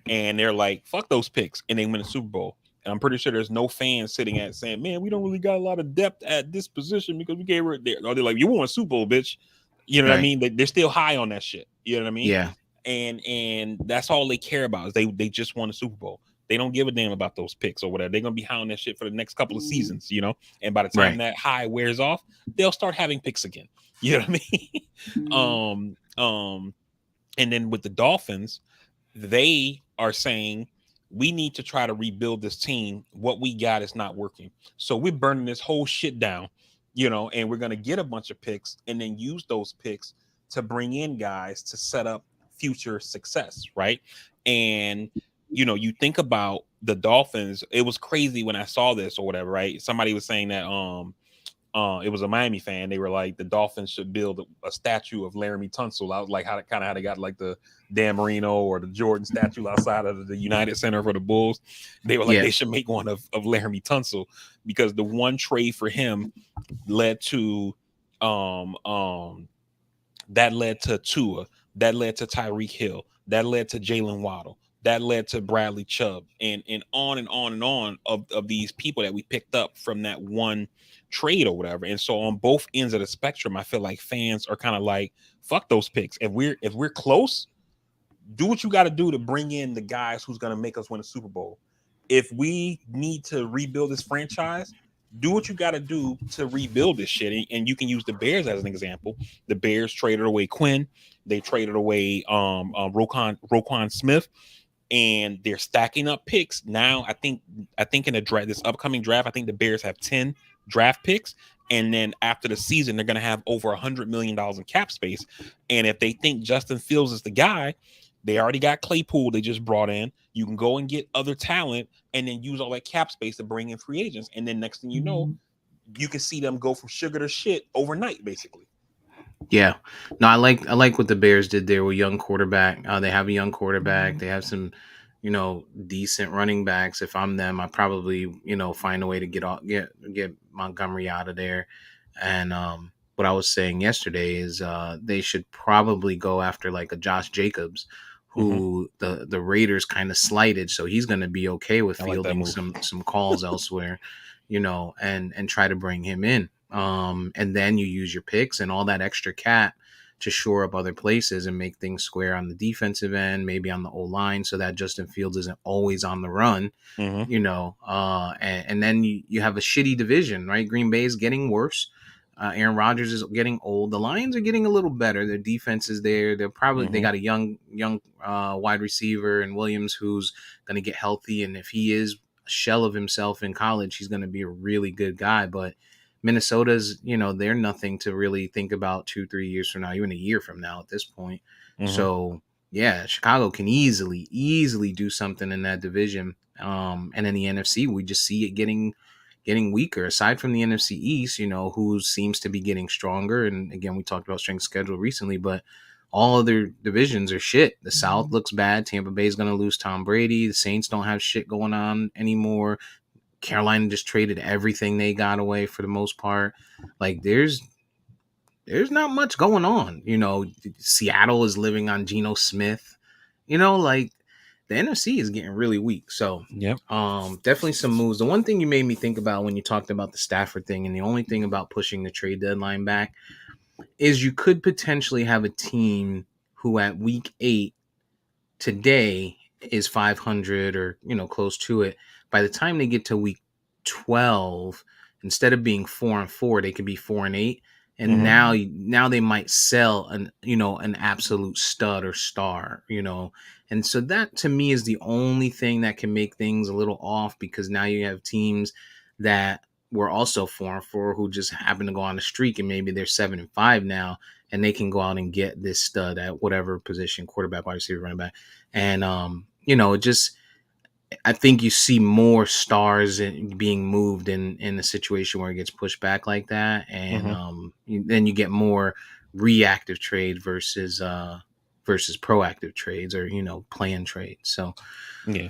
And they're like, fuck those picks. And they win a Super Bowl. And I'm pretty sure there's no fans sitting at saying, man, we don't really got a lot of depth at this position because we gave her there. Or they're like, you won a Super Bowl, bitch. You know what I Right. mean? They're still high on that shit. You know what I mean? Yeah. And that's all they care about is they just won a Super Bowl. They don't give a damn about those picks or whatever. They're gonna be high on that shit for the next couple of seasons. And by the time Right. that high wears off, they'll start having picks again. You know what I mean? And then with the Dolphins, they are saying we need to try to rebuild this team. What we got is not working. So we're burning this whole shit down, and we're going to get a bunch of picks and then use those picks to bring in guys to set up future success. Right. And, you think about the Dolphins. It was crazy when I saw this or whatever. Right. Somebody was saying that, it was a Miami fan. They were like, the Dolphins should build a statue of Laramie Tunsil. I was like, how they got like the Dan Marino or the Jordan statue outside of the United Center for the Bulls. They were like, Yeah. they should make one of Laramie Tunsil, because the one trade for him led to um um that led to Tua, that led to Tyreek Hill, that led to Jalen Waddle, that led to Bradley Chubb, and on and on and on of these people that we picked up from that one trade or whatever. And so on both ends of the spectrum, I feel like fans are kind of like, fuck those picks. If we're close, do what you got to do to bring in the guys who's going to make us win a Super Bowl. If we need to rebuild this franchise, do what you got to do to rebuild this shit. And you can use the Bears as an example. The Bears traded away Quinn. They traded away Roquan Smith, and they're stacking up picks now. I think in the draft, this upcoming draft, I think the Bears have 10 draft picks, and then after the season, they're going to have over $100 million in cap space. And if they think Justin Fields is the guy, they already got Claypool they just brought in. You can go and get other talent, and then use all that cap space to bring in free agents. And then next thing you know, you can see them go from sugar to shit overnight, basically. Yeah, no, I like what the Bears did there with young quarterback. They have a young quarterback. They have some, decent running backs. If I'm them, I probably find a way to get Montgomery out of there. And what I was saying yesterday is they should probably go after like a Josh Jacobs, Mm-hmm. who the Raiders kind of slighted, so he's going to be okay with I like that fielding move. some calls elsewhere, and try to bring him in. And then you use your picks and all that extra cap to shore up other places and make things square on the defensive end, maybe on the O line, so that Justin Fields isn't always on the run. Mm-hmm. And then you have a shitty division, right? Green Bay is getting worse. Aaron Rodgers is getting old. The Lions are getting a little better. Their defense is there. They Mm-hmm. got a young wide receiver and Williams who's going to get healthy. And if he is a shell of himself in college, he's going to be a really good guy. But Minnesota's, they're nothing to really think about 2-3 years from now, even a year from now at this point. Mm-hmm. So yeah, Chicago can easily do something in that division. And in the NFC, we just see it getting weaker. Aside from the NFC East, who seems to be getting stronger. And again, we talked about strength schedule recently, but all other divisions are shit. The South looks bad. Tampa Bay is going to lose Tom Brady. The Saints don't have shit going on anymore. Carolina just traded everything they got away for the most part. Like there's not much going on. Seattle is living on Geno Smith. Like the NFC is getting really weak. So Yep. definitely some moves. The one thing you made me think about when you talked about the Stafford thing, and the only thing about pushing the trade deadline back, is you could potentially have a team who at week 8 today is 500 or close to it. By the time they get to week 12, instead of being 4-4, they could be 4-8. And Mm-hmm. now they might sell an absolute stud or star. And so that to me is the only thing that can make things a little off, because now you have teams that were also 4-4 who just happen to go on a streak, and maybe they're 7-5 now, and they can go out and get this stud at whatever position, quarterback, wide receiver, running back. And just I think you see more stars being moved in a situation where it gets pushed back like that, and Mm-hmm. then you get more reactive trade versus proactive trades, or planned trades. So Yeah.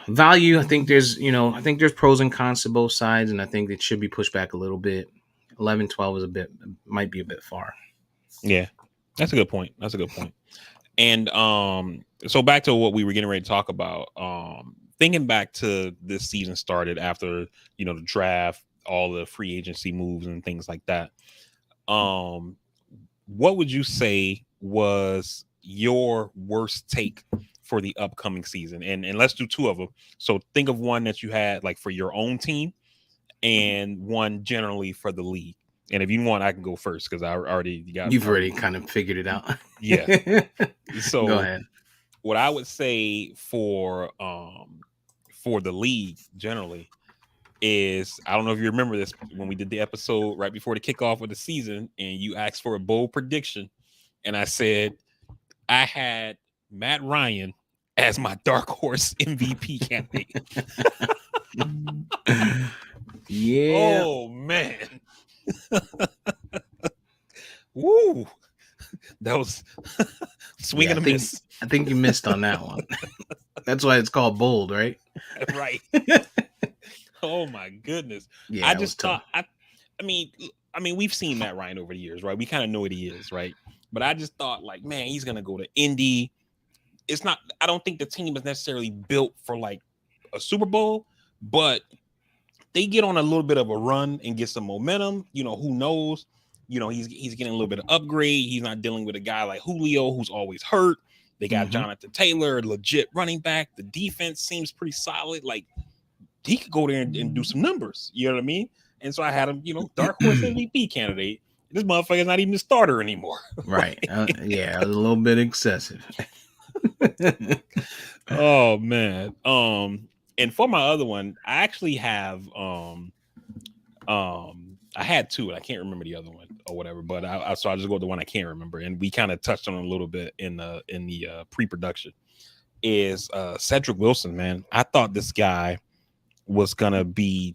value, I think there's pros and cons to both sides, and I think it should be pushed back a little bit. 11-12 is might be a bit far. Yeah. That's a good point. That's a good point. And so back to what we were getting ready to talk about. Thinking back to this season started after, the draft, all the free agency moves and things like that. What would you say was your worst take for the upcoming season? And let's do two of them. So think of one that you had like for your own team, and one generally for the league. And if you want, I can go first because I already got. You've already kind of figured it out. Yeah. Go So ahead. what I would say for the league generally is, I don't know if you remember this when we did the episode right before the kickoff of the season, and you asked for a bold prediction, and I said I had Matt Ryan as my dark horse MVP candidate. Yeah. Oh man. Woo. That was swing Yeah, and a miss. I think you missed on that one. That's why it's called bold, right? Right. Oh my goodness. Yeah, I it was just tough. thought I mean we've seen Matt Ryan over the years, right? We kind of know what he is, right? But I just thought like, man, he's gonna go to Indy. It's not, I don't think the team is necessarily built for like a Super Bowl, but they get on a little bit of a run and get some momentum. Who knows? He's getting a little bit of upgrade. He's not dealing with a guy like Julio who's always hurt. They got Jonathan Taylor, legit running back. The defense seems pretty solid. Like he could go there and do some numbers. You know what I mean? And so I had him, dark horse MVP candidate. This motherfucker's not even a starter anymore. Right. Yeah, a little bit excessive. Oh man. And for my other one, I actually have I had two, and I can't remember the other one or whatever. But so I'll just go with the one I can't remember. And we kind of touched on it a little bit in the pre-production. Is Cedric Wilson, man. I thought this guy was gonna be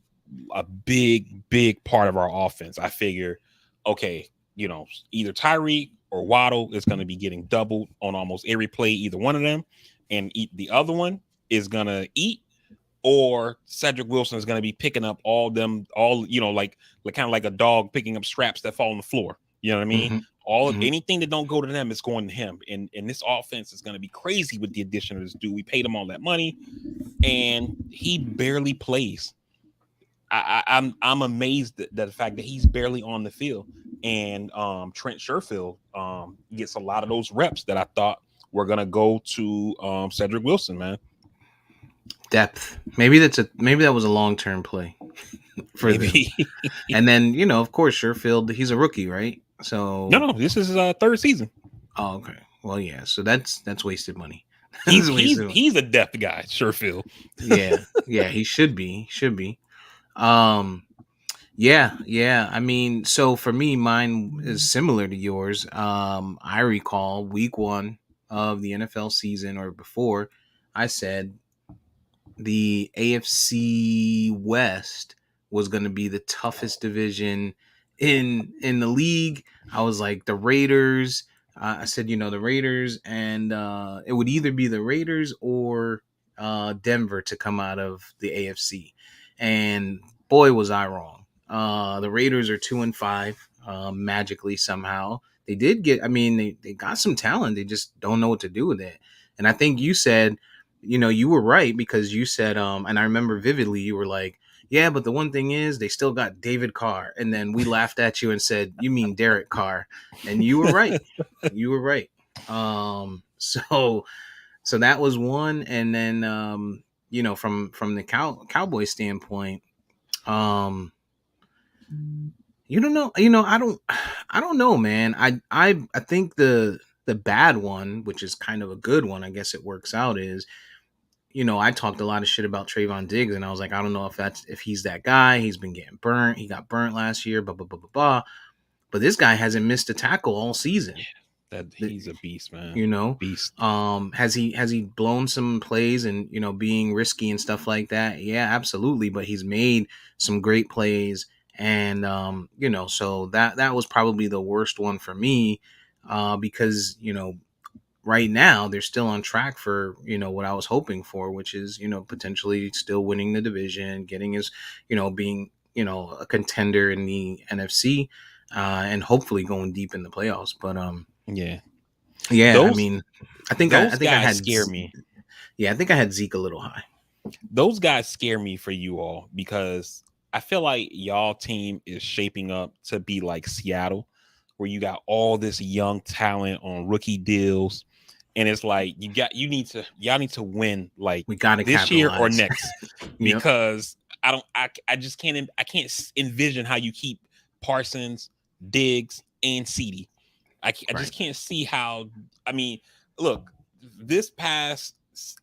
a big part of our offense. I figure, okay, you know, either Tyreek or Waddle is going to be getting doubled on almost every play, either one of them, and the other one is going to eat, or Cedric Wilson is going to be picking up all you know, like kind of like a dog picking up scraps that fall on the floor. You know what I mean? Mm-hmm. All Mm-hmm. anything that don't go to them is going to him. And this offense is going to be crazy with the addition of this dude. We paid him all that money, and he barely plays. I'm amazed at the fact that he's barely on the field. And Trent Sherfield gets a lot of those reps that I thought were gonna go to Cedric Wilson, man. Depth. Maybe that was a long term play for them. Maybe. And then of course, Sherfield. He's a rookie, right? No, So, no, this is his third season. oh, okay. Well, yeah. So that's wasted money. He's That's he's wasted money. he's a depth guy, Sherfield. Yeah, yeah. He should be. Should be. Um. Yeah, yeah. I mean, so for me, mine is similar to yours. I recall week one of the NFL season or before, I said the AFC West was going to be the toughest division in the league. I was like the Raiders. I said the Raiders, and it would either be the Raiders or Denver to come out of the AFC. And boy, was I wrong. The Raiders are 2-5 magically somehow. They did get. I mean, they got some talent. They just don't know what to do with it. And I think you said you were right because you said, and I remember vividly, you were like, yeah, but the one thing is they still got David Carr. And then we laughed at you and said, you mean Derek Carr. And you were right. You were right. So that was one. And then, from the Cowboy standpoint, um, you don't know, I don't know, man. I think the bad one, which is kind of a good one, I guess it works out is, I talked a lot of shit about Trayvon Diggs, and I was like, I don't know if he's that guy. He's been getting burnt. He got burnt last year, blah blah blah blah blah. But this guy hasn't missed a tackle all season. That The- he's a beast, man. You know, Beast. has he blown some plays and being risky and stuff like that? Yeah, absolutely. But he's made some great plays, and so that was probably the worst one for me, because right now they're still on track for what I was hoping for, which is potentially still winning the division, getting his being a contender in the NFC, and hopefully going deep in the playoffs. But Yeah. yeah, I Those mean, I those think I guys had scare me. yeah, I think I had Zeke a little high. Those guys scare me for you all because I feel like y'all team is shaping up to be like Seattle, where you got all this young talent on rookie deals. And it's like y'all need to win like We got to this year or capitalize. next, Yep. because I just can't envision how you keep Parsons, Diggs, and CD. I Right. just can't see how. I mean, look, this past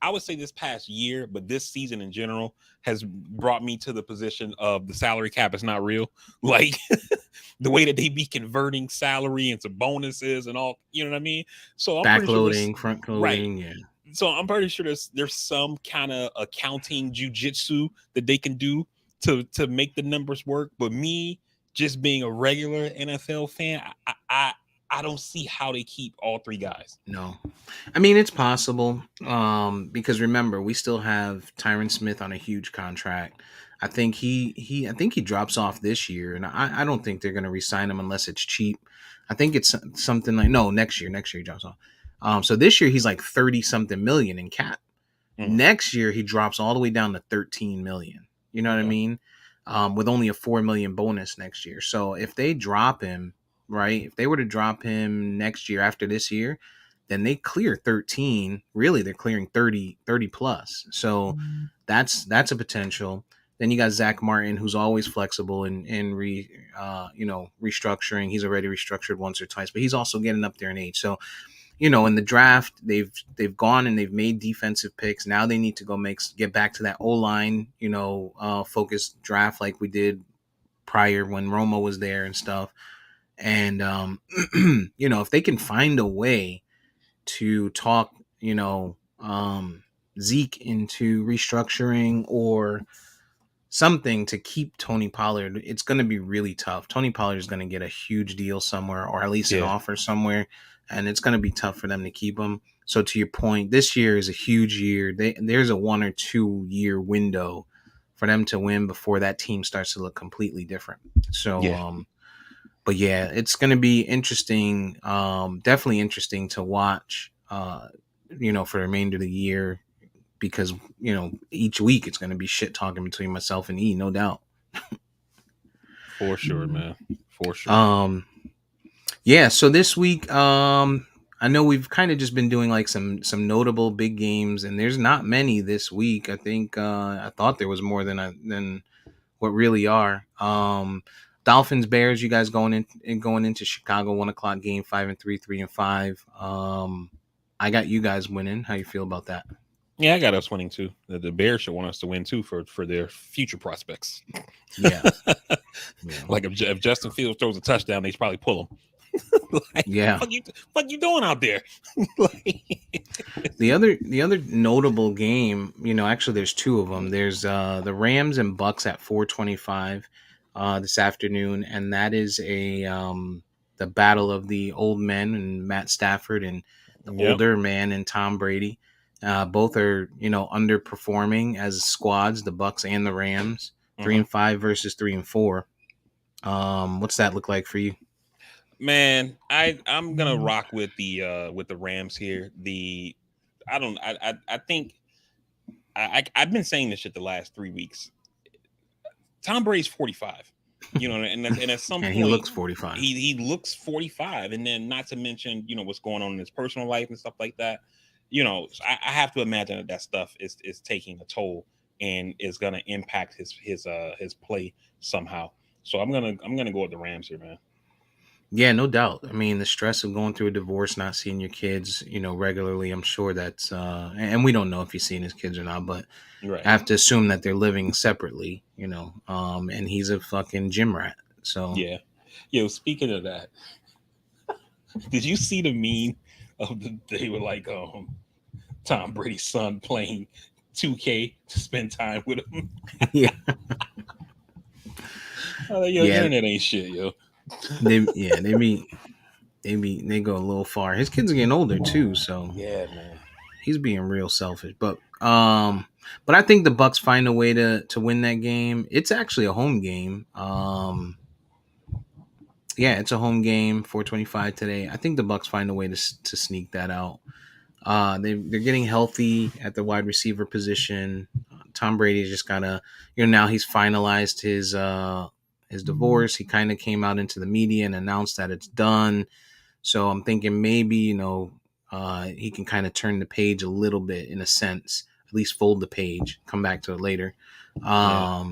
I would say this past year, but this season in general has brought me to the position of the salary cap is not real. Like the way that they be converting salary into bonuses and all, you know what I mean? So I'm pretty sure there's Backloading, front right. loading, yeah. So I'm pretty sure there's some kind of accounting jujitsu that they can do to make the numbers work. But me just being a regular NFL fan, I don't see how they keep all three guys. No. I mean, it's possible, because remember, we still have Tyron Smith on a huge contract. I think he drops off this year, and I don't think they're going to re-sign him unless it's cheap. I think it's something like, no, next year. Next year he drops off. So this year he's like 30 something million in cap. Mm, Next year he drops all the way down to 13 million. You know what I okay. mean? With only a 4 million bonus next year. So if they drop him, right? If they were to drop him next year after this year, then they clear 13. Really, they're clearing 30 plus. So that's a potential. Then you got Zach Martin, who's always flexible in restructuring. He's already restructured once or twice, but he's also getting up there in age. So in the draft, they've gone and they've made defensive picks. Now they need to go get back to that O line, focused draft like we did prior when Romo was there and stuff. And if they can find a way to talk, Zeke into restructuring or something to keep Tony Pollard. It's going to be really tough. Tony Pollard is going to get a huge deal somewhere, or at least an Yeah, offer somewhere, and it's going to be tough for them to keep him. So to your point, this year is a huge year. There's a 1 or 2 year window for them to win before that team starts to look completely different. So, yeah, but yeah, it's going to be interesting. Definitely interesting to watch. For the remainder of the year, because each week it's going to be shit talking between myself and E, no doubt. for sure, man, for sure. Um, yeah. So this week, I know we've kind of just been doing like some notable big games, and there's not many this week. I think I thought there was more than what really are. Dolphins Bears. You guys going into Chicago 1 o'clock game, 5-3, 3-5. I got you guys winning. How you feel about that? Yeah, I got us winning too. The Bears should want us to win too for their future prospects. Yeah. Yeah. Like if Justin Fields throws a touchdown, they should probably pull him. Like, Yeah. fuck you doing out there? Like, The other notable game, actually there's two of them. There's the Rams and Bucks at 4:25 this afternoon, and that is a the battle of the old men and Matt Stafford and the yep. older man and Tom Brady. Both are underperforming as squads, the Bucks and the Rams. Three Uh-huh. and five versus 3-4. What's that look like for you? Man, I'm gonna rock with the Rams here. I don't I think I've been saying this shit the last 3 weeks. Tom Brady's 45. And at some And he point looks 45. he looks 45, and then not to mention what's going on in his personal life and stuff like that. I have to imagine that stuff is taking a toll and is gonna impact his play somehow. So I'm gonna go with the Rams here, man. Yeah, no doubt. I mean, the stress of going through a divorce, not seeing your kids, regularly, I'm sure that's and we don't know if he's seeing his kids or not, but Right. I have to assume that they're living separately, and he's a fucking gym rat. So, Yeah. Yo, speaking of that, did you see the meme of they were like Tom Brady's son playing 2K to spend time with him? yeah. Yo, Yeah, internet ain't shit, yo. they go a little far. His kids are getting older too, so Yeah, man. he's being real selfish. But I think the Bucks find a way to win that game. It's actually a home game. Yeah, it's a home game, 4:25 today. I think the Bucks find a way to sneak that out. They're getting healthy at the wide receiver position. Tom Brady's just gotta, now he's finalized his divorce. He kind of came out into the media and announced that it's done. So I'm thinking maybe he can kind of turn the page a little bit in a sense, at least fold the page, come back to it later, Yeah,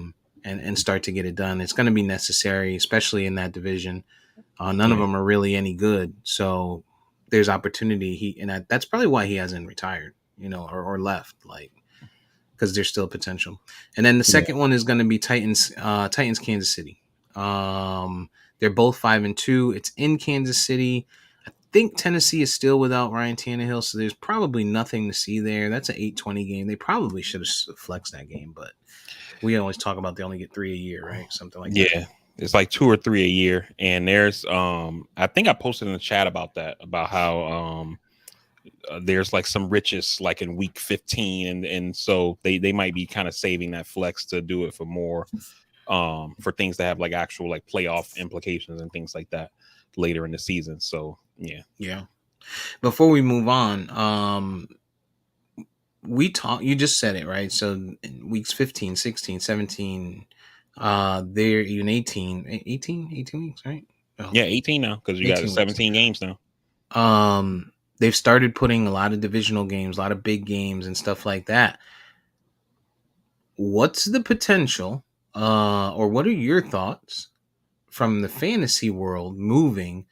and start to get it done. It's going to be necessary, especially in that division. None of right. them are really any good, so there's opportunity. That's probably why he hasn't retired, or left, like because there's still potential. And then the Yeah, second one is going to be Titans, Kansas City. They're both 5-2. It's in Kansas City. I think Tennessee is still without Ryan Tannehill, so there's probably nothing to see there. That's an 8:20 game. They probably should have flexed that game, but we always talk about they only get 3 a year, right? Something like that. yeah. It's like 2 or 3 a year, and there's I think I posted in the chat about that, about how there's like some riches like in week 15, and so they might be kind of saving that flex to do it for more for things that have like actual like playoff implications and things like that later in the season. So yeah. Yeah. Before we move on, you just said it, right? So in weeks 15, 16, 17, they're even 18 weeks, right? Oh, Yeah, 18 now because you got 18 weeks. 17 games now. They've started putting a lot of divisional games, a lot of big games and stuff like that. What's the potential, or what are your thoughts from the fantasy world moving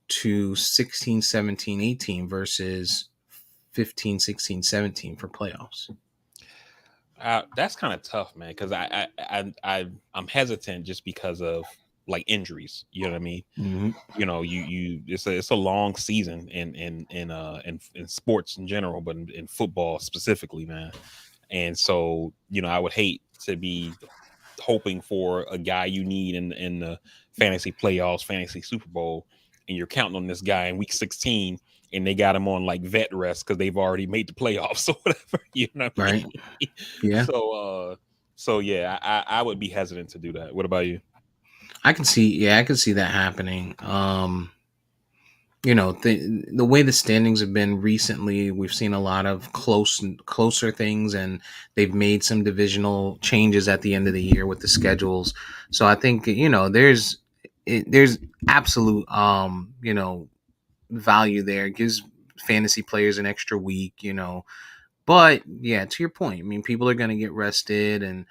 to 16, 17, 18 versus 15, 16, 17 for playoffs? That's kind of tough, man, because I'm hesitant just because of like injuries. You know what I mean? Mm-hmm. You it's a long season in sports in general, but in football specifically, man. And so I would hate to be hoping for a guy you need in the fantasy playoffs, fantasy Super Bowl, and you're counting on this guy in week 16, and they got him on like vet rest because they've already made the playoffs or whatever. You know what I Right. mean? Yeah. So yeah, I would be hesitant to do that. What about you? I can see. Yeah, I can see that happening. The way the standings have been recently, we've seen a lot of closer things, and they've made some divisional changes at the end of the year with the schedules. So I think there's absolute value there. It gives fantasy players an extra week. But yeah, to your point, I mean, people are going to get rested, and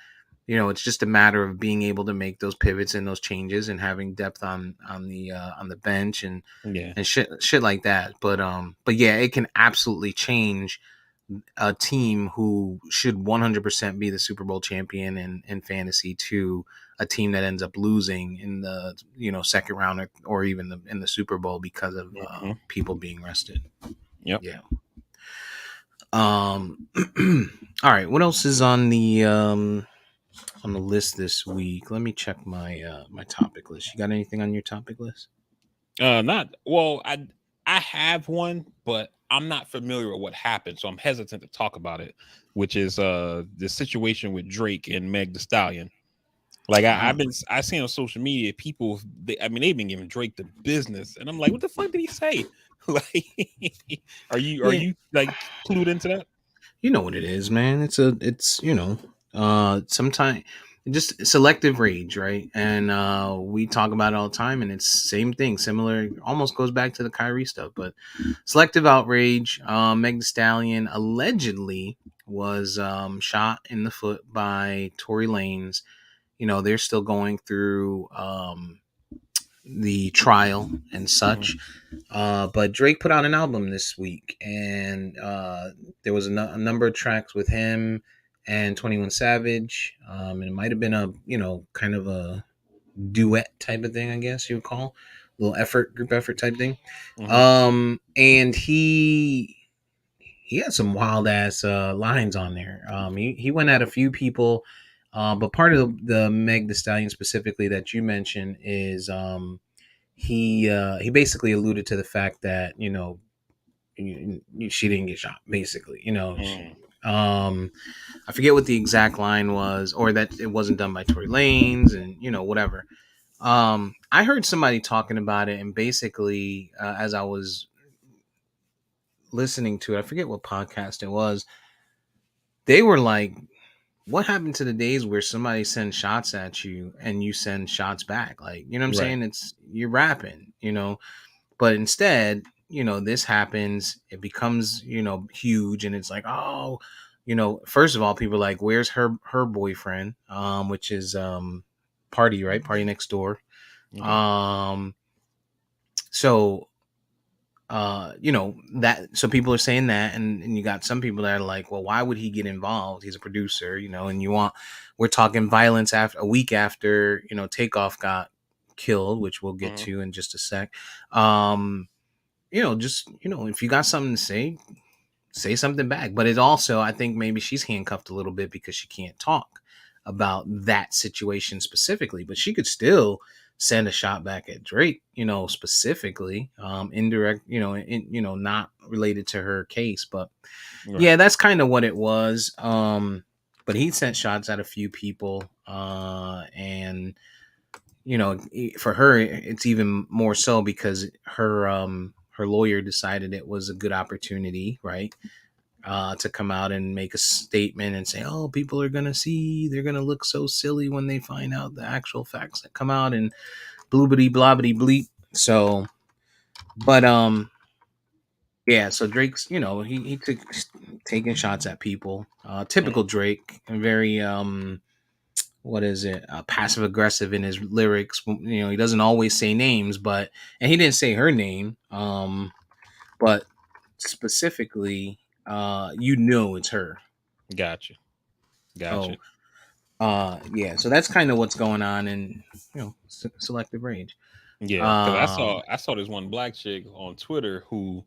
it's just a matter of being able to make those pivots and those changes and having depth on the bench Yeah. and shit like that. But yeah, it can absolutely change a team who should 100% be the Super Bowl champion in fantasy to a team that ends up losing in the second round or even in the Super Bowl because of Hmm. people being rested. Yep. Yeah. Um. All right. What else is on the list this week? Let me check my topic list. You got anything on your topic list? Not well. I have one, but I'm not familiar with what happened, so I'm hesitant to talk about it. Which is the situation with Drake and Meg The Stallion. Like I seen on social media people. I mean, they've been giving Drake the business, and I'm like, what the fuck did he say? Like, are Yeah, you like clued into that? you know what it is, man. It's sometimes just selective rage, right? And we talk about it all the time, and it's same thing, similar, almost goes back to the Kyrie stuff, but selective outrage. Meg Thee Stallion allegedly was shot in the foot by Tory Lanez. They're still going through the trial and such. Hmm. But Drake put out an album this week, and there was a number of tracks with him and 21 Savage. And it might have been a kind of a duet type of thing, I guess you would call, a little group effort type thing. Hmm. And he had some wild ass lines on there. He went at a few people. But part of the Meg The Stallion specifically that you mentioned is he basically alluded to the fact that she didn't get shot. Basically, Mm. I forget what the exact line was, or that it wasn't done by Tory Lanez, and whatever. I heard somebody talking about it, and basically, as I was listening to it, I forget what podcast it was. They were like, "What happened to the days where somebody sends shots at you and you send shots back? Like, you know what I'm Right. saying? It's you're rapping. But instead, this happens. It becomes, huge, and it's like, oh, first of all, people are like, where's her boyfriend? Which is Party, right? Party next door. Okay. Um, so that so people are saying that, and you got some people that are like, well, why would he get involved? He's a producer, and we're talking violence after a week after Takeoff got killed, which we'll get Hmm. to in just a sec. Just if you got something to say something back. But it also, I think maybe she's handcuffed a little bit because she can't talk about that situation specifically, but she could still send a shot back at Drake, specifically, indirect, not related to her case. But Right. yeah, that's kind of what it was. But he sent shots at a few people, and for her, it's even more so because her lawyer decided it was a good opportunity, right? To come out and make a statement and say, "Oh, people are gonna see, they're gonna look so silly when they find out the actual facts that come out," and bloobity blobbity bleep. So, but yeah. So Drake's, he took taking shots at people. Typical Mm. Drake, and very what is it? Passive aggressive in his lyrics. He doesn't always say names, and he didn't say her name. But specifically, you know it's her. Gotcha. So Gotcha. yeah, so that's kind of what's going on in selective rage. Yeah, because Um I saw this one black chick on Twitter who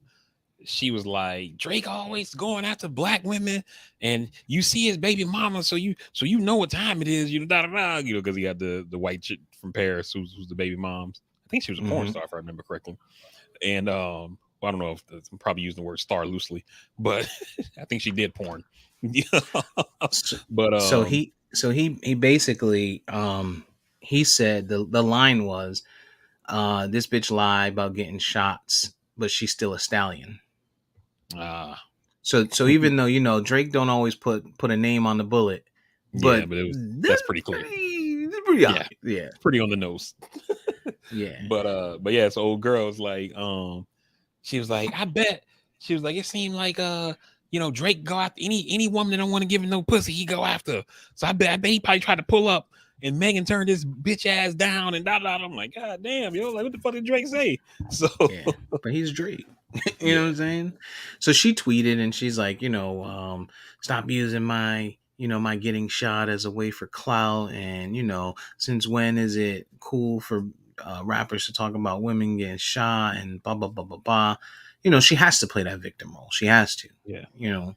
she was like, Drake always going after black women, and you see his baby mama, so you know what time it is, da da da, because he got the white chick from Paris who's the baby mom's. I think she was a porn Hmm. star if I remember correctly. And well, I don't know if I'm probably using the word star loosely, but I think she did porn. So, But he basically he said the line was this bitch lied about getting shots, but she's still a stallion. uh So even though Drake don't always put a name on the bullet, yeah, but but that's that's pretty clear. pretty Yeah, obvious. Yeah, it's pretty on the nose. yeah, But yeah, so old girl was like, she was like, I bet, she was like, it seemed like Drake go after any woman that don't want to give him no pussy, he go after. So I bet he probably tried to pull up, and Megan turned this bitch ass down and da da. I'm like, God damn, yo, like what the fuck did Drake say? So yeah. But he's Drake. You know what yeah, I'm saying? So she tweeted and she's like, stop using my getting shot as a way for clout. And, since when is it cool for rappers to talk about women getting shot and blah, blah, blah, blah, blah. She has to play that victim role. She has to, yeah, you know.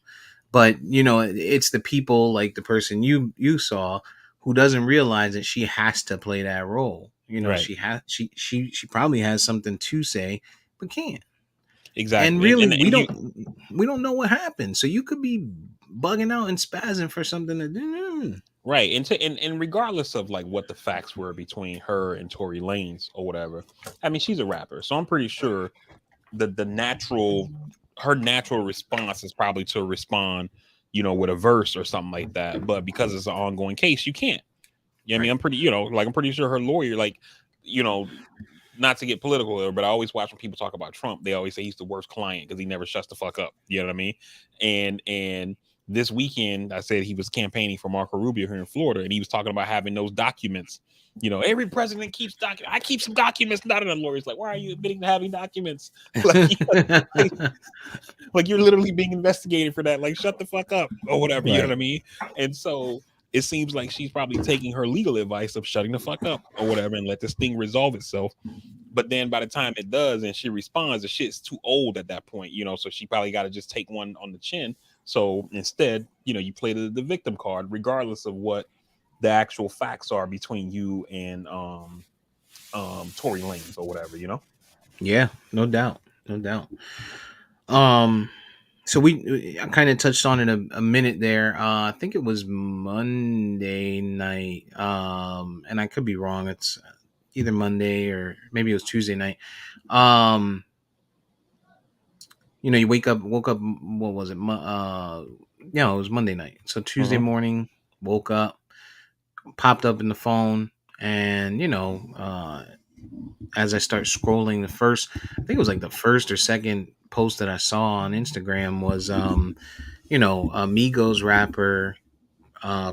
But, it's the people like the person you saw who doesn't realize that she has to play that role. right, She probably has something to say, but can't. And exactly, really, and we don't know what happened. So you could be bugging out and spazzing for something that right, and regardless of like what the facts were between her and Tory Lanez or whatever, I mean, she's a rapper, so I'm pretty sure the natural her natural response is probably to respond, with a verse or something like that. But because it's an ongoing case, you can't. Yeah, I mean, right. I'm pretty, like I'm pretty sure her lawyer, like, you know, not to get political, but I always watch when people talk about Trump, they always say he's the worst client because he never shuts the fuck up. You know what I mean? And this weekend, I said he was campaigning for Marco Rubio here in Florida, and he was talking about having those documents. Every president keeps documents. I keep some documents. Not in a lawyer's like, why are you admitting to having documents? like, like, like you're literally being investigated for that. Like, shut the fuck up or whatever. You know what Right. I mean? And so it seems like she's probably taking her legal advice of shutting the fuck up or whatever and let this thing resolve itself. But then by the time it does and she responds, the shit's too old at that point, so she probably got to just take one on the chin. So instead, you play the victim card, regardless of what the actual facts are between you and Tory Lanez or whatever. Yeah, no doubt. No doubt. Um so I kind of touched on it a minute there. I think it was Monday night. And I could be wrong. It's either Monday or maybe it was Tuesday night. Um you woke up, what was it? Yeah, it was Monday night. So Tuesday Mm-hmm. morning, woke up, popped up in the phone, and as I start scrolling, I think it was like the first or second post that I saw on Instagram was Migos rapper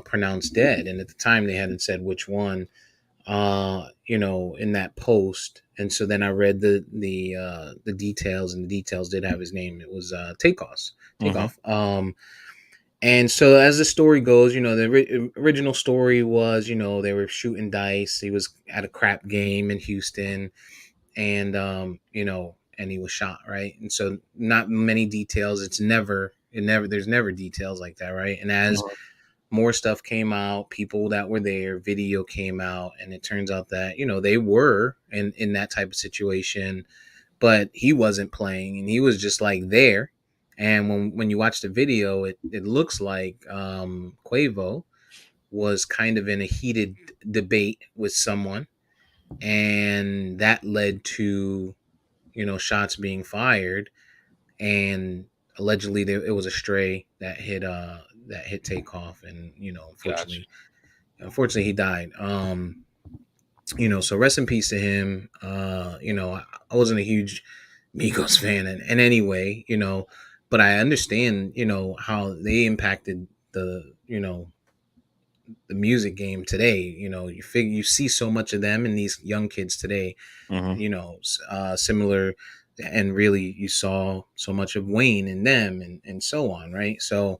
pronounced dead, and at the time they hadn't said which one. In that post, and so then I read the details, and the details did have his name. It was Mm-hmm. Takeoff. And so as the story goes, the original story was, they were shooting dice. He was at a crap game in Houston, and and he was shot, right? And so not many details. There's never details like that, right? And as more stuff came out, people that were there, video came out, and it turns out that they were in that type of situation, but he wasn't playing, and he was just like there. And when you watch the video, it looks like Quavo was kind of in a heated debate with someone, and that led to shots being fired, and allegedly it was a stray that hit Takeoff, and Gotcha. unfortunately he died. So rest in peace to him. I wasn't a huge Migos fan in any way, but I understand, how they impacted the music game today. You see so much of them in these young kids today, Mm-hmm. similar, and really you saw so much of Wayne in them, and so on, right? So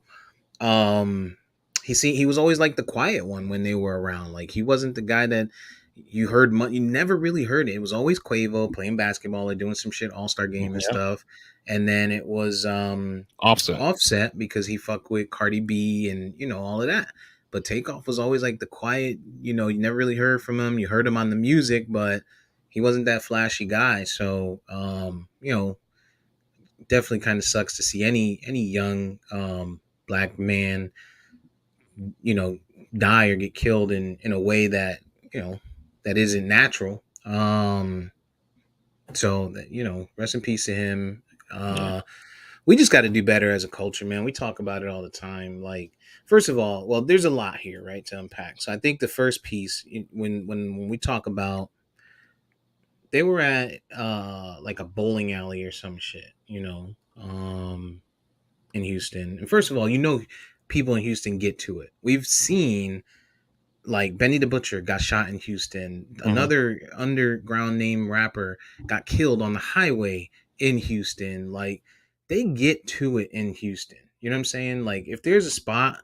he was always like the quiet one when they were around. Like he wasn't the guy that You never really heard it. It was always Quavo playing basketball or doing some shit, All Star game and Yeah. stuff. And then it was Offset. Offset because he fucked with Cardi B and all of that. But Takeoff was always like the quiet. You never really heard from him. You heard him on the music, but he wasn't that flashy guy. So definitely kind of sucks to see any young black man you know die or get killed in a way that you know that isn't natural. So that rest in peace to him. Yeah. We just got to do better as a culture, man. We talk about it all the time. Like, first of all, well, there's a lot here, right, to unpack. So I think the first piece, when we talk about, they were at like a bowling alley or some shit, in Houston. And first of all, people in Houston get to it. We've seen like Benny the Butcher got shot in Houston. Hmm. Another underground name rapper got killed on the highway in Houston. Like they get to it in Houston. You know what I'm saying? Like if there's a spot,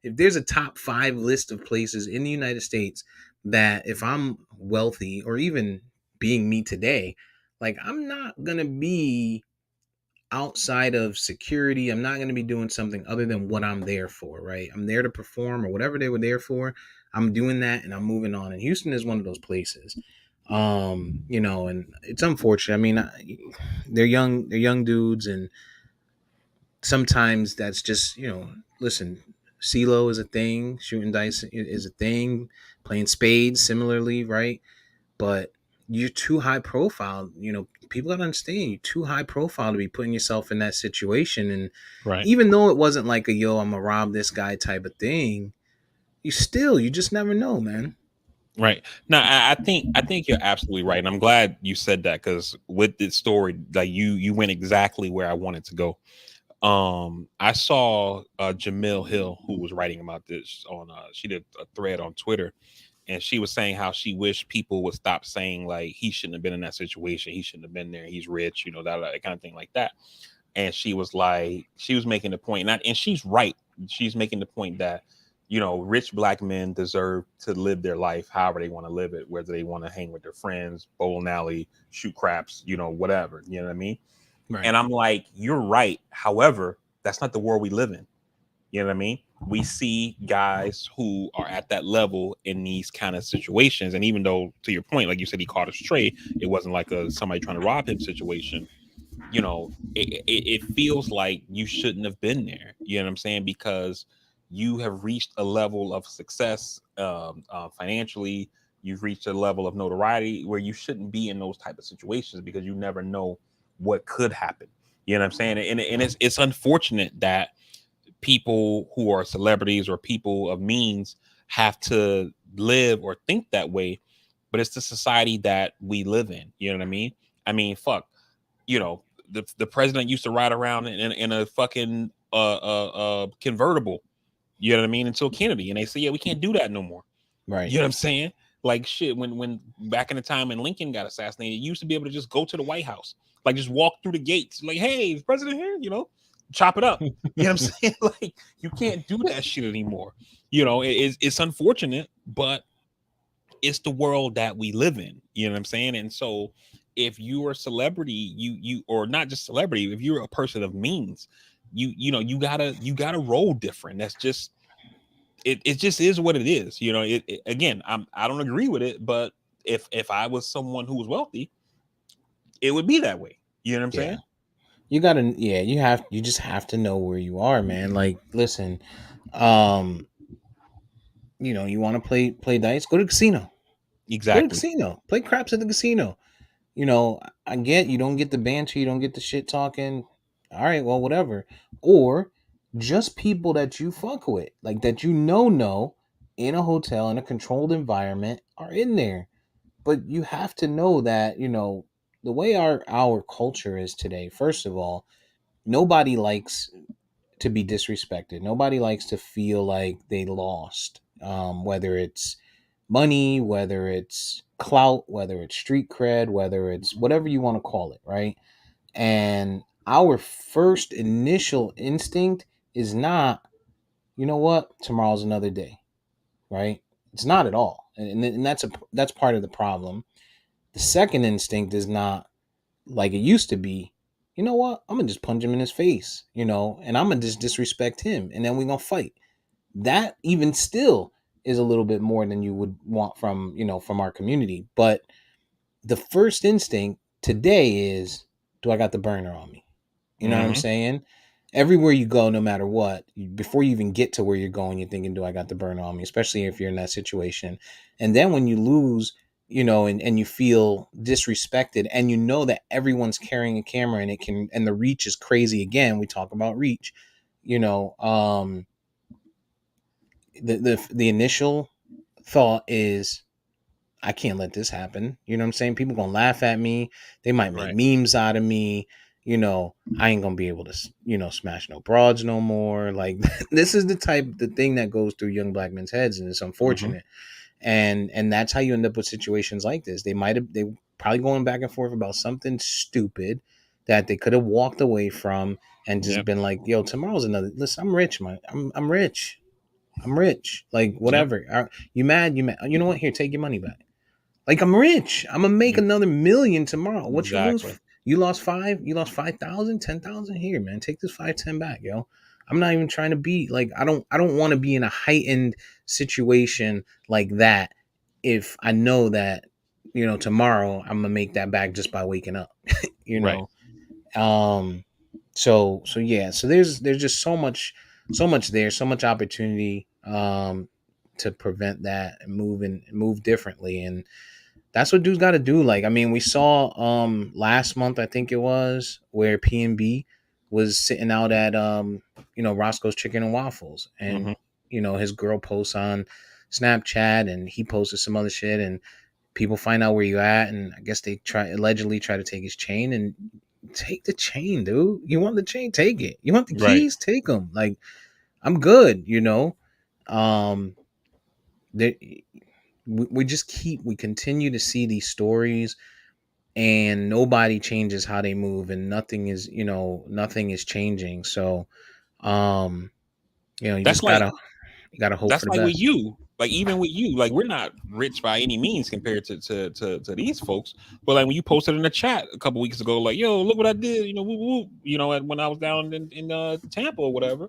if there's a top 5 list of places in the United States that if I'm wealthy or even being me today, like I'm not gonna be outside of security. I'm not going to be doing something other than what I'm there for, right? I'm there to perform or whatever they were there for. I'm doing that and I'm moving on. And Houston is one of those places. And it's unfortunate. I mean, they're young dudes, and sometimes that's just, listen, CeeLo is a thing, shooting dice is a thing, playing spades similarly, right? But you're too high profile. People gotta understand you're too high profile to be putting yourself in that situation. And Right. even though it wasn't like a yo, I'm gonna rob this guy type of thing, you just never know, man. Right. Now, I think you're absolutely right, and I'm glad you said that because with this story, like you went exactly where I wanted to go. I saw Jamil Hill who was writing about this on. She did a thread on Twitter, and she was saying how she wished people would stop saying like he shouldn't have been in that situation, he shouldn't have been there, he's rich, that kind of thing like that. And she was like, she was making the point, and she's right. She's making the point that rich black men deserve to live their life however they want to live it, whether they want to hang with their friends, bowling alley, shoot craps, whatever. You know what I mean? Right. And I'm like, you're right. However, that's not the world we live in. You know what I mean? We see guys who are at that level in these kind of situations, and even though, to your point, like you said, he caught a stray, it wasn't like a somebody trying to rob him situation. It feels like you shouldn't have been there. You know what I'm saying? Because you have reached a level of success financially. You've reached a level of notoriety where you shouldn't be in those type of situations because you never know what could happen. You know what I'm saying? And it's unfortunate that people who are celebrities or people of means have to live or think that way, but it's the society that we live in. You know what I mean? I mean, fuck, you know, the president used to ride around in a fucking convertible. You know what I mean? Until Kennedy, and they say, yeah, we can't do that no more. Right. You know what I'm saying? Like shit, when back in the time when Lincoln got assassinated, you used to be able to just go to the White House, like just walk through the gates, like, hey, is president here? Chop it up. You know what I'm saying? Like you can't do that shit anymore. It's unfortunate, but it's the world that we live in. You know what I'm saying? And so if you're a celebrity, you or not just celebrity, if you're a person of means, you gotta roll different. That's just it just is what it is. Again, I don't agree with it, but if I was someone who was wealthy, it would be that way. You know what I'm Yeah. saying? You just have to know where you are, man. Like, listen, um, you want to play dice, go to the casino. Go to the Exactly. casino. Play craps at the casino. I get you don't get the banter, you don't get the shit talking. All right, well, whatever. Or just people that you fuck with, like that know in a hotel in a controlled environment are in there. But you have to know that, the way our culture is today, first of all, nobody likes to be disrespected. Nobody likes to feel like they lost. Whether it's money, whether it's clout, whether it's street cred, whether it's whatever you want to call it, right? And our first initial instinct is not, you know what, tomorrow's another day, right? It's not at all. and that's part of the problem. The second instinct is not like it used to be. You know what? I'm gonna just punch him in his face, and I'm gonna just disrespect him, and then we're gonna fight. That even still is a little bit more than you would want from from our community. But the first instinct today is, do I got the burner on me? You know what I'm Hmm. saying? Everywhere you go, no matter what, before you even get to where you're going, you're thinking, do I got the burner on me? Especially if you're in that situation. And then when you lose, and you feel disrespected, and you know that everyone's carrying a camera, and and the reach is crazy again. We talk about reach, you know, the initial thought is, I can't let this happen. You know what I'm saying? People gonna laugh at me. They might make Right. memes out of me. I ain't gonna be able to, smash no broads no more. Like this is the thing that goes through young black men's heads, and it's Hmm. unfortunate. And that's how you end up with situations like this. They probably going back and forth about something stupid that they could have walked away from and just Yep. been like, yo, tomorrow's another. Listen, I'm rich, man. I'm rich. I'm rich. Like Yep. whatever. You mad? You mad? You know what? Here, take your money back. Like I'm rich. I'm gonna make Yep. another million tomorrow. What you lose? Exactly. You lost five. You lost 5,000, 10,000. Here, man. Take this 5, 10 back, yo. I'm not even trying to be like I don't want to be in a heightened situation like that if I know that tomorrow I'm gonna make that back just by waking up. you Right. know. Um. So yeah. So there's just so much there, so much opportunity to prevent that and move differently, and that's what dudes got to do. Like, I mean, we saw last month, I think it was, where P&B was sitting out at Roscoe's Chicken and Waffles, and Hmm. his girl posts on Snapchat, and he posted some other shit, and people find out where you at, and I guess they allegedly try to take his chain, and take the chain, dude. You want the chain, take it. You want the Right. keys, take them. Like, I'm good. Um, there, we continue to see these stories, and nobody changes how they move, and nothing is changing. So um you That's just like gotta hope for that's the like with best. you. Like even with you, like we're not rich by any means compared to these folks. But like when you posted in the chat a couple weeks ago, like yo, look what I did, whoop, whoop, when I was down in Tampa or whatever.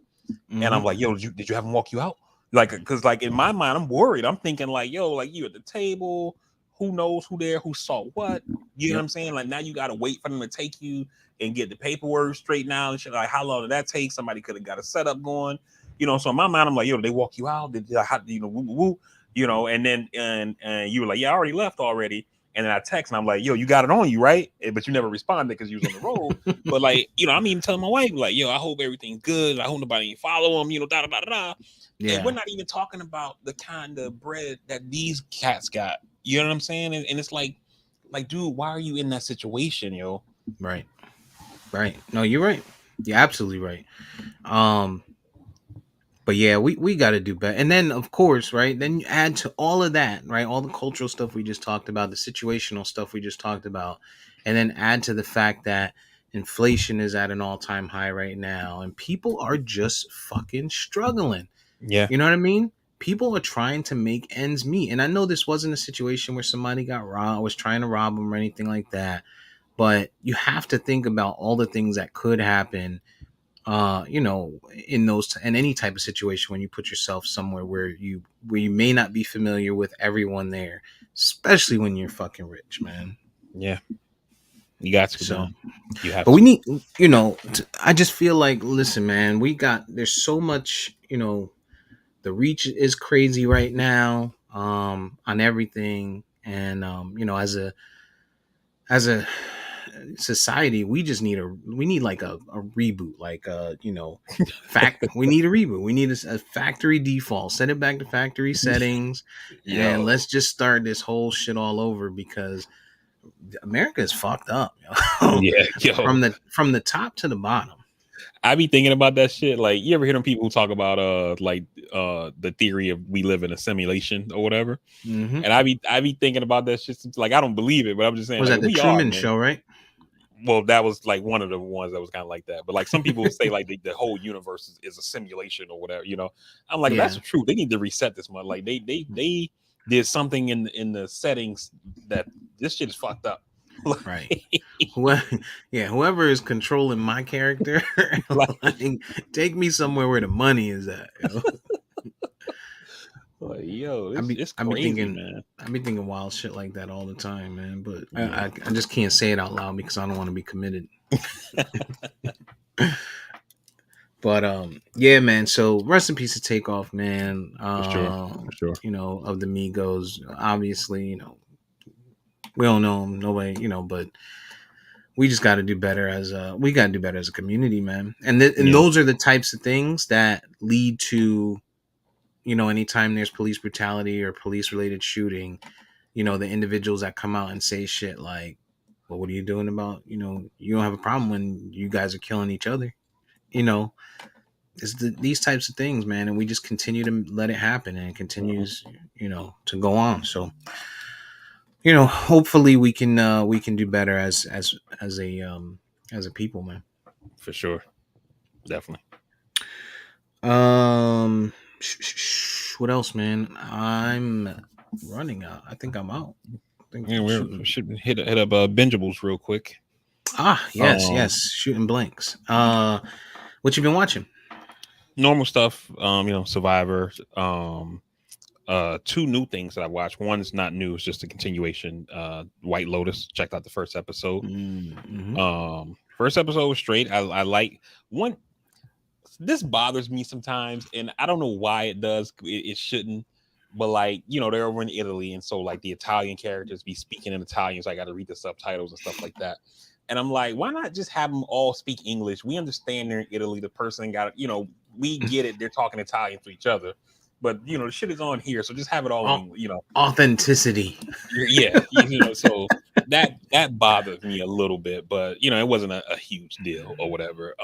And I'm Hmm. like, yo, did you have him walk you out? Like, cause like in my mind, I'm worried. I'm thinking like, yo, like you at the table, who knows who there, who saw what? You know what Yep. I'm saying? Like now you gotta wait for them to take you and get the paperwork straightened out and shit. Like how long did that take? Somebody could have got a setup going. So in my mind, I'm like, yo, did they walk you out? Did how, woo, woo, woo, and then and you were like, yeah, I already left already. And then I text and I'm like, yo, you got it on you, right? But you never responded because you was on the road. But like, I'm even telling my wife, like, yo, I hope everything's good. I hope nobody ain't follow him, da da da da. And we're Yeah. not even talking about the kind of bread that these cats got. You know what I'm saying? And it's like, dude, why are you in that situation, yo? Right. Right. No, you're right. You're absolutely right. um but yeah, we got to do better. And then of course, right, then you add to all of that, right, all the cultural stuff we just talked about, the situational stuff we just talked about, and then add to the fact that inflation is at an all-time high right now, and people are just fucking struggling. Yeah. You know what I mean? People are trying to make ends meet. And I know this wasn't a situation where somebody got robbed, was trying to rob them or anything like that. But you have to think about all the things that could happen, in any type of situation when you put yourself somewhere where you may not be familiar with everyone there, especially when you're fucking rich, man. Yeah. You got to, So, man. You have but we to. need, I just feel like, listen, man, there's so much, the reach is crazy right now on everything, and as a society, we need like a reboot, like we need a reboot. We need a factory default, set it back to factory settings, and Yo. let's just start this whole shit all over, because America is fucked up, yo. Yeah, yo. From the top to the bottom. I be thinking about that shit. Like, you ever hear them people who talk about the theory of we live in a simulation or whatever? Hmm. And I be thinking about that shit. Like, I don't believe it, but I'm just saying, Was like, that the we are, Truman man. Show, right? Well, that was like one of the ones that was kind of like that. But like some people say like the whole universe is a simulation or whatever. I'm like, if that's Yeah. the truth, they need to reset this one. Like they did something in the settings that this shit is fucked up. Right. Whoever, yeah, whoever is controlling my character, like, like, take me somewhere where the money is at. yo, I this be, it's I be crazy, thinking, man. I be thinking wild shit like that all the time, man. But Yeah, I just can't say it out loud because I don't want to be committed. But yeah, man. So rest in peace to Takeoff, man. for sure, for sure. Of the Migos. Obviously, we don't know him, nobody, but we just got to do better we got to do better as a community, man. And Yeah, those are the types of things that lead to, anytime there's police brutality or police related shooting, the individuals that come out and say shit like, well, what are you doing about, you don't have a problem when you guys are killing each other, you know, these types of things, man. And we just continue to let it happen, and it mhm, continues, to go on. So, hopefully we can do better as a people, man. for sure, definitely. What else, man? I'm running out. I think I'm out. I think Yeah, we shooting. should hit up bingeables real quick. Yes, Um, yes, shooting blanks. What you been watching? Normal stuff. Survivor. Two new things that I watched. One's not new; it's just a continuation. White Lotus. Checked out the first episode. Mm-hmm. First episode was straight. I like one. This bothers me sometimes, and I don't know why it does. It shouldn't, but like they're over in Italy, and so like the Italian characters be speaking in Italian, so I got to read the subtitles and stuff like that. And I'm like, why not just have them all speak English? We understand they're in Italy. The person got we get it. They're talking Italian to each other, but the shit is on here, so just have it all in English. Authenticity. Yeah, so that bothered me a little bit, but it wasn't a huge deal or whatever.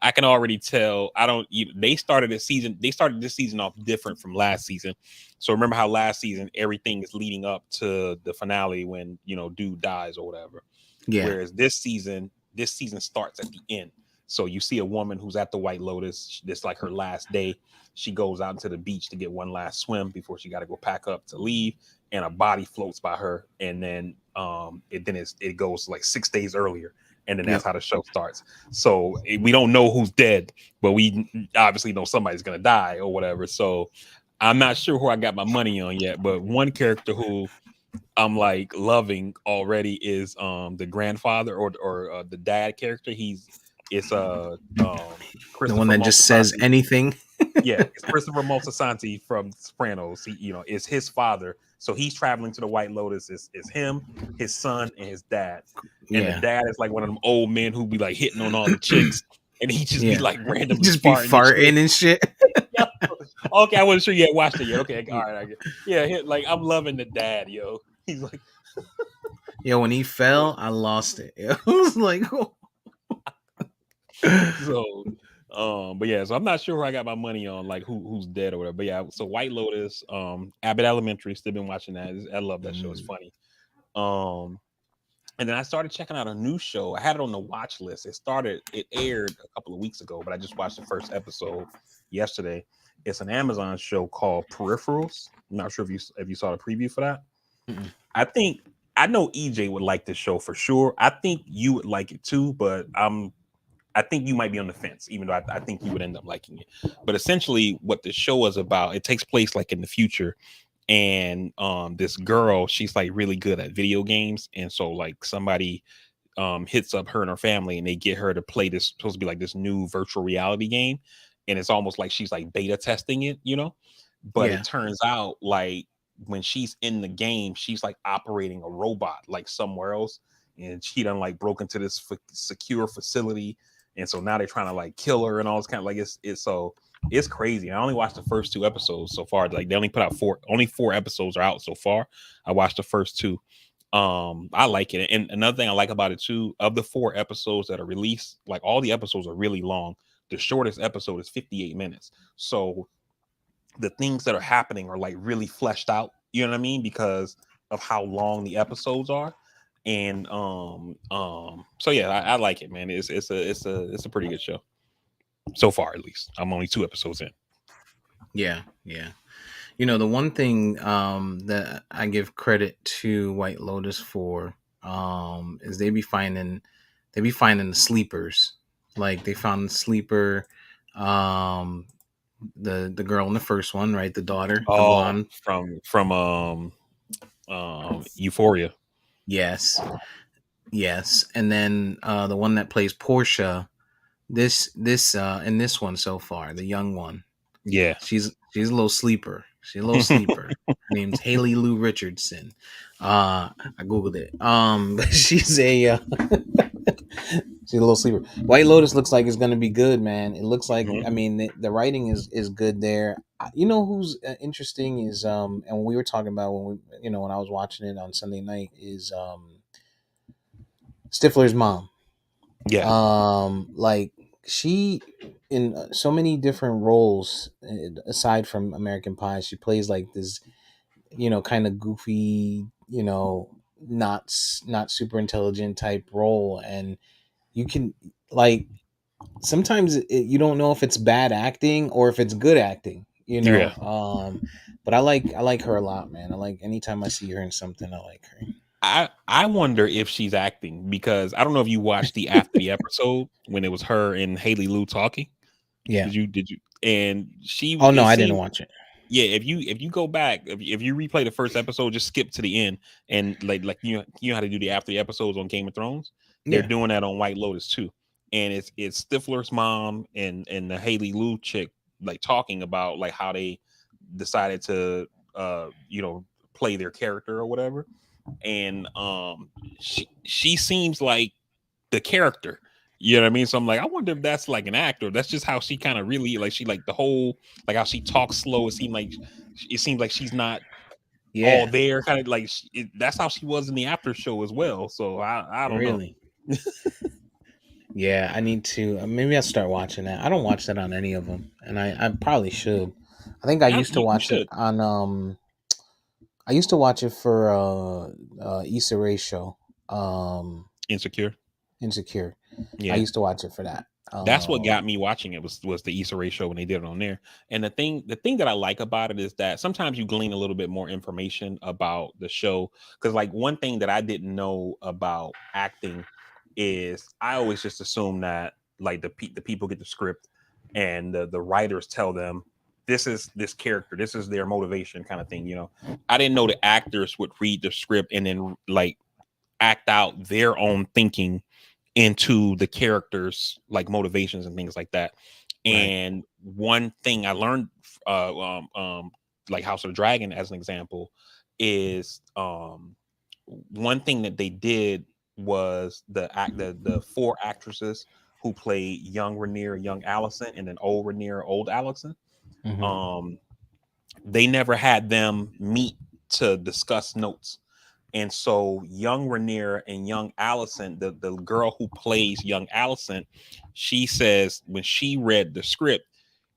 I can already tell. I don't even. They started this season off different from last season. So remember how last season everything is leading up to the finale when dude dies or whatever. Yeah. Whereas this season starts at the end. So you see a woman who's at the White Lotus. This like her last day. She goes out to the beach to get one last swim before she got to go pack up to leave, and a body floats by her, and then it goes like 6 days earlier, and then that's Yep. how the show starts. So we don't know who's dead, but we obviously know somebody's gonna die or whatever. So I'm not sure who I got my money on yet, but one character who I'm like loving already is the grandfather or the dad character. It's The one Christopher that just says Moltisanti. anything. Yeah, it's Christopher Moltisanti from Sopranos. Is his father. So he's traveling to the White Lotus. Is him, his son, and his dad. And the Yeah. dad is like one of them old men who be like hitting on all the chicks, and he just be Yeah. like randomly Just be farting and shit. farting and shit. Yeah. Okay, I wasn't sure you had watched it yet. Okay, all right. Yeah, like I'm loving the dad, yo. He's like, Yo, when he fell, I lost it. It was like, oh. so but yeah, so I'm not sure who I got my money on, like who's dead or whatever. But yeah, so White Lotus, Abbott Elementary, still been watching that. I love that show. It's Mm. funny. um and then I started checking out a new show. I had it on the watch list. It aired a couple of weeks ago, but I just watched the first episode yesterday. It's an Amazon show called Peripherals. I'm not sure if you saw the preview for that. Mm-mm. I know EJ would like this show for sure. I think you would like it too, but I think you might be on the fence, even though I think you would end up liking it. But essentially, what the show is about, it takes place like in the future, and this girl, she's like really good at video games, and so like somebody hits up her and her family, and they get her to play this supposed to be like this new virtual reality game, and it's almost like she's like beta testing it. But it Yeah. turns out like when she's in the game, she's like operating a robot like somewhere else, and she done like broke into this secure facility, and so now they're trying to like kill her and all this kind of like it's crazy. I only watched the first two episodes so far. Like they only put out only four episodes are out so far. I watched the first two. I like it. And another thing I like about it too, of the four episodes that are released, like all the episodes are really long. The shortest episode is 58 minutes. So the things that are happening are like really fleshed out, you know what I mean? Because of how long the episodes are. And so yeah, I like it, man. It's a pretty good show so far, at least. I'm only two episodes in. Yeah. Yeah. The one thing that I give credit to White Lotus for is they be finding the sleepers. Like they found the sleeper, um, the girl in the first one, right? The daughter, the Oh, blonde. from Euphoria. Yes, yes. And then the one that plays Portia. This in this one so far, the young one. Yeah. She's a little sleeper. She's a little sleeper. Her name's Haley Lou Richardson. I googled it. But she's a little sleeper. White Lotus looks like it's gonna be good, man. It looks like Mhm. I mean the writing is good there. You know who's interesting is and we were talking about when I was watching it on Sunday night is Stifler's mom. Yeah. Like she in so many different roles aside from American Pie, she plays like this kind of goofy, not super intelligent type role, and you can like sometimes you don't know if it's bad acting or if it's good acting. Yeah. But I like her a lot, man. I like anytime I see her in something, I like her. I wonder if she's acting because I don't know if you watched the after the episode when it was her and Haley Lou talking. Yeah. Did you and she Oh no, it I didn't seemed watch it. yeah, if you go back, if you replay the first episode, just skip to the end and like you know how to do the after the episodes on Game of Thrones. They're Yeah. doing that on White Lotus too, and it's Stifler's mom and the Haley Lou chick like talking about like how they decided to play their character or whatever, and she seems like the character. You know what I mean? So I'm like, I wonder if that's like an actor. That's just how she kind of really like she like the whole like how she talks slow. It seems like she's not all Yeah. there. Kind of like that's how she was in the after show as well. So I don't know. Really. Yeah, I need to. Maybe I'll start watching that. I don't watch that on any of them, and I probably should. I think I used to You watch it should. on. I used to watch it for Issa Rae show, Insecure. Insecure. I Yeah. used to watch it for that. That's what got me watching it was the Issa Rae show when they did it on there. And the thing that I like about it is that sometimes you glean a little bit more information about the show. Because like one thing that I didn't know about acting is I always just assume that like the people get the script and the writers tell them this is this character, this is their motivation kind of thing. I didn't know the actors would read the script and then like act out their own thinking into the characters like motivations and things like that. Right. And one thing I learned like House of the Dragon as an example is one thing that they did was the four actresses who played young Rainier, young Allison, and then old Rainier, old Allison. Hmm. um they never had them meet to discuss notes. And so young Rainier and young Allison, the girl who plays young Allison, she says when she read the script,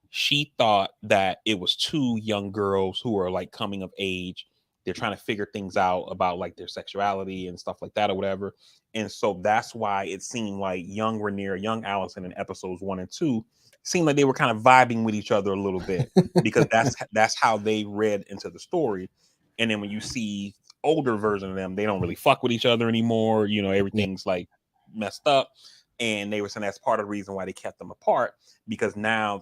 she thought that it was two young girls who are like coming of age. They're trying to figure things out about like their sexuality and stuff like that or whatever. And so that's why it seemed like young Rainier, young Allison in episodes 1 and 2 seemed like they were kind of vibing with each other a little bit because that's how they read into the story. And then when you see older version of them, they don't really fuck with each other anymore. Yeah. Everything's like messed up. And they were saying that's part of the reason why they kept them apart because now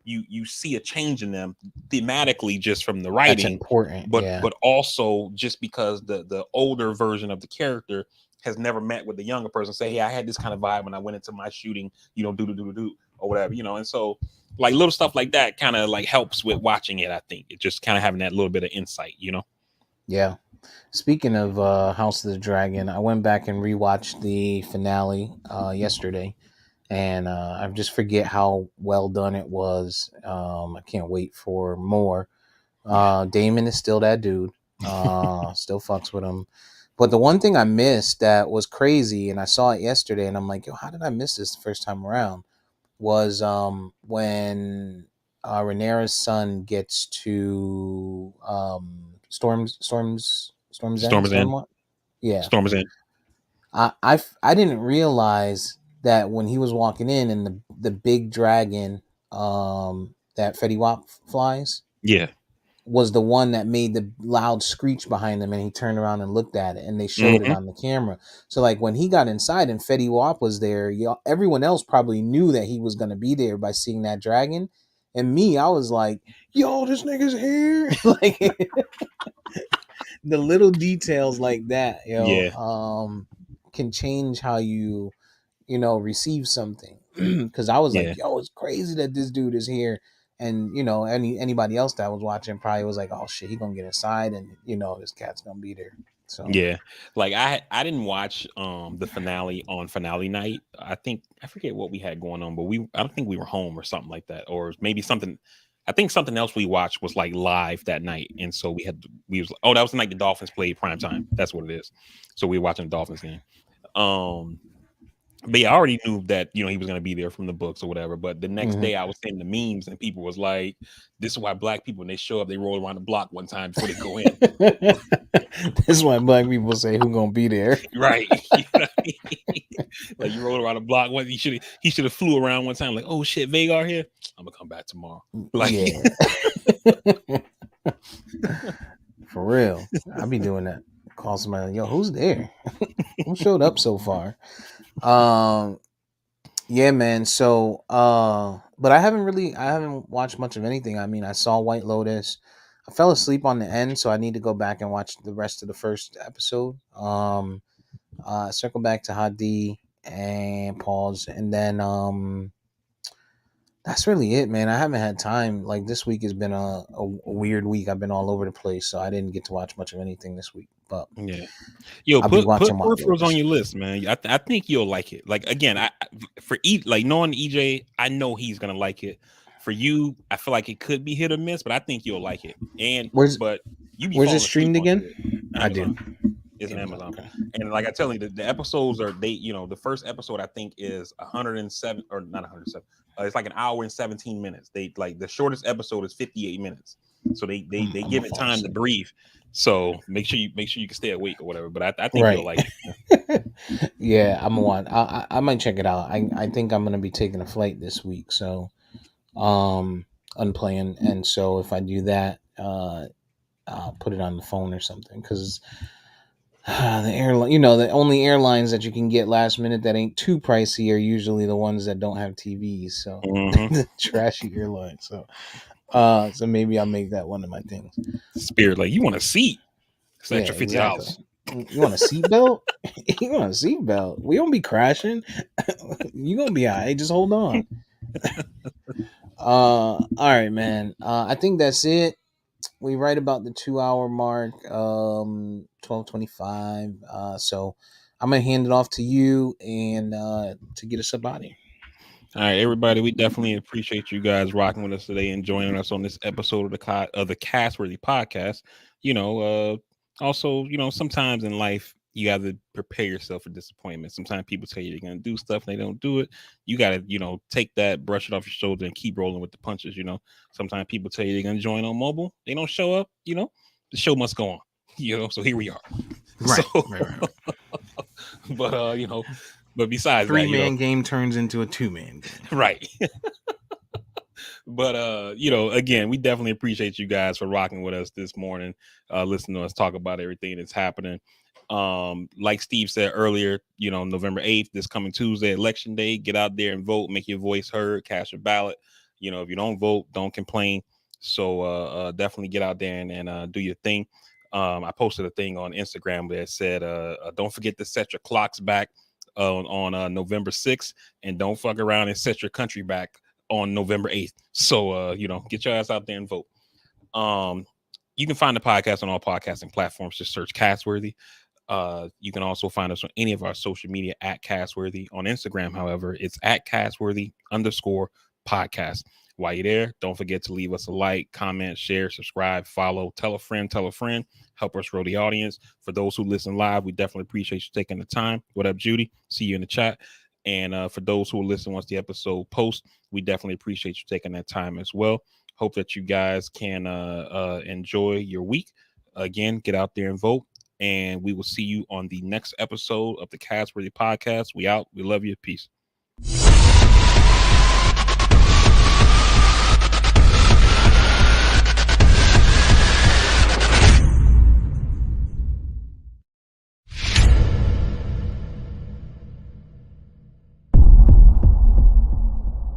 you see a change in them thematically just from the That's writing, important. but Yeah. but also just because the older version of the character has never met with the younger person. Say, hey, I had this kind of vibe when I went into my shooting, do or whatever, and so like little stuff like that kind of like helps with watching it. I think it just kind of having that little bit of insight. Yeah. Speaking of House of the Dragon, I went back and rewatched the finale yesterday, and I just forget how well done it was. I can't wait for more. Yeah. Damon is still that dude. Still fucks with him. But the one thing I missed that was crazy, and I saw it yesterday, and I'm like, yo, how did I miss this the first time around? Was when Rhaenyra's son gets to Storm's End, Storm is in. Stormwatch. Yeah, Storm is in. I didn't realize that when he was walking in and the big dragon that Fetty Wap flies. Yeah. was the one that made the loud screech behind him, and he turned around and looked at it, and they showed it Hmm. on the camera. So like when he got inside and Fetty Wap was there, everyone else probably knew that he was gonna be there by seeing that dragon. And me, I was like, "Yo, this nigga's here!" Like the little details like that, Yeah, can change how you receive something. Because I was yeah, like, "Yo, it's crazy that this dude is here." And anybody else that was watching probably was like, "Oh shit, he gonna get inside, and this cat's gonna be there." So yeah. Like I didn't watch the finale on finale night. I forget what we had going on, but I don't think we were home or something like that, or maybe something. I think something else we watched was like live that night, and so we was that was the night the Dolphins played prime time. That's what it is. So we were watching the Dolphins game. Um, but yeah, I already knew that he was gonna be there from the books or whatever. But the next mhm. day, I was seeing the memes, and people was like, "This is why black people when they show up, they roll around the block one time before they go in." That's why black people say who gonna be there. Right? You know what I mean? Like you roll around the block. What he should have flew around one time. Like, oh shit, Vagar here. I'm gonna come back tomorrow. Like, Yeah. For real. I be doing that. Call somebody like, "Yo, who's there? Who showed up so far?" Um Yeah, man. So, but I haven't watched much of anything. I mean, I saw White Lotus. I fell asleep on the end, so I need to go back and watch the rest of the first episode. Circle back to Hadi and pause, and then that's really it, man. I haven't had time. Like this week has been a weird week. I've been all over the place, so I didn't get to watch much of anything this week. But yeah. Yo, I'll be put watching White peripherals on Lotus. your list, man. I think you'll like it. Like again, for like knowing EJ, I know he's gonna like it. For you, I feel like it could be hit or miss, but I think you'll like it. Where's But you be where's it falling asleep streamed onto again? it. I do. Amazon. It's an Amazon. Amazon. Okay. And like I tell you, the episodes are the first episode I think is 107 or not 107. It's like an hour and 17 minutes. They like the shortest episode is 58 minutes. So they I'm give gonna it fall time to asleep. breathe. So make sure you can stay awake or whatever. But I think you'll Right. like it. Yeah, I'm a one. I might check it out. I think I'm gonna be taking a flight this week, so unplanned. And so if I do that, I'll put it on the phone or something because the airline, the only airlines that you can get last minute that ain't too pricey are usually the ones that don't have TVs. So Hmm. the trashy airline. So maybe I'll make that one of my things. Spirit, like you want a seat. It's an Yeah, extra exactly. $50. You want a seatbelt? You want a seatbelt? We don't be crashing. You gonna be all right. Just hold on. All right, man. I think that's it. We right about the 2 hour mark. 12:25. So I'm gonna hand it off to you and to get us up out of here. All right, everybody, we definitely appreciate you guys rocking with us today and joining us on this episode of the Castworthy podcast. Also, sometimes in life you got to prepare yourself for disappointment. Sometimes people tell you they're gonna do stuff and they don't do it. You got to, take that, brush it off your shoulder, and keep rolling with the punches. Sometimes people tell you they're gonna join on mobile, they don't show up. The show must go on. So here we are. So, Right, right. but but besides that, 3-man game turns into a 2-man game. right. But again, we definitely appreciate you guys for rocking with us this morning, listening to us talk about everything that's happening. Like Steve said earlier, November 8th, this coming Tuesday, election day, get out there and vote, make your voice heard, cast your ballot. If you don't vote, don't complain. So definitely get out there and do your thing. I posted a thing on Instagram that said, don't forget to set your clocks back on November 6th, and don't fuck around and set your country back on November 8th. So, get your ass out there and vote. You can find the podcast on all podcasting platforms. Just search Castworthy. You can also find us on any of our social media at Castworthy. On Instagram, however, it's at Castworthy_podcast. While you're there, don't forget to leave us a like, comment, share, subscribe, follow, tell a friend, help us grow the audience. For those who listen live, we definitely appreciate you taking the time. What up, Judy? See you in the chat. And for those who will listen once the episode posts, we definitely appreciate you taking that time as well. Hope that you guys can enjoy your week. Again, get out there and vote. And we will see you on the next episode of the Castworthy podcast. We out. We love you. Peace.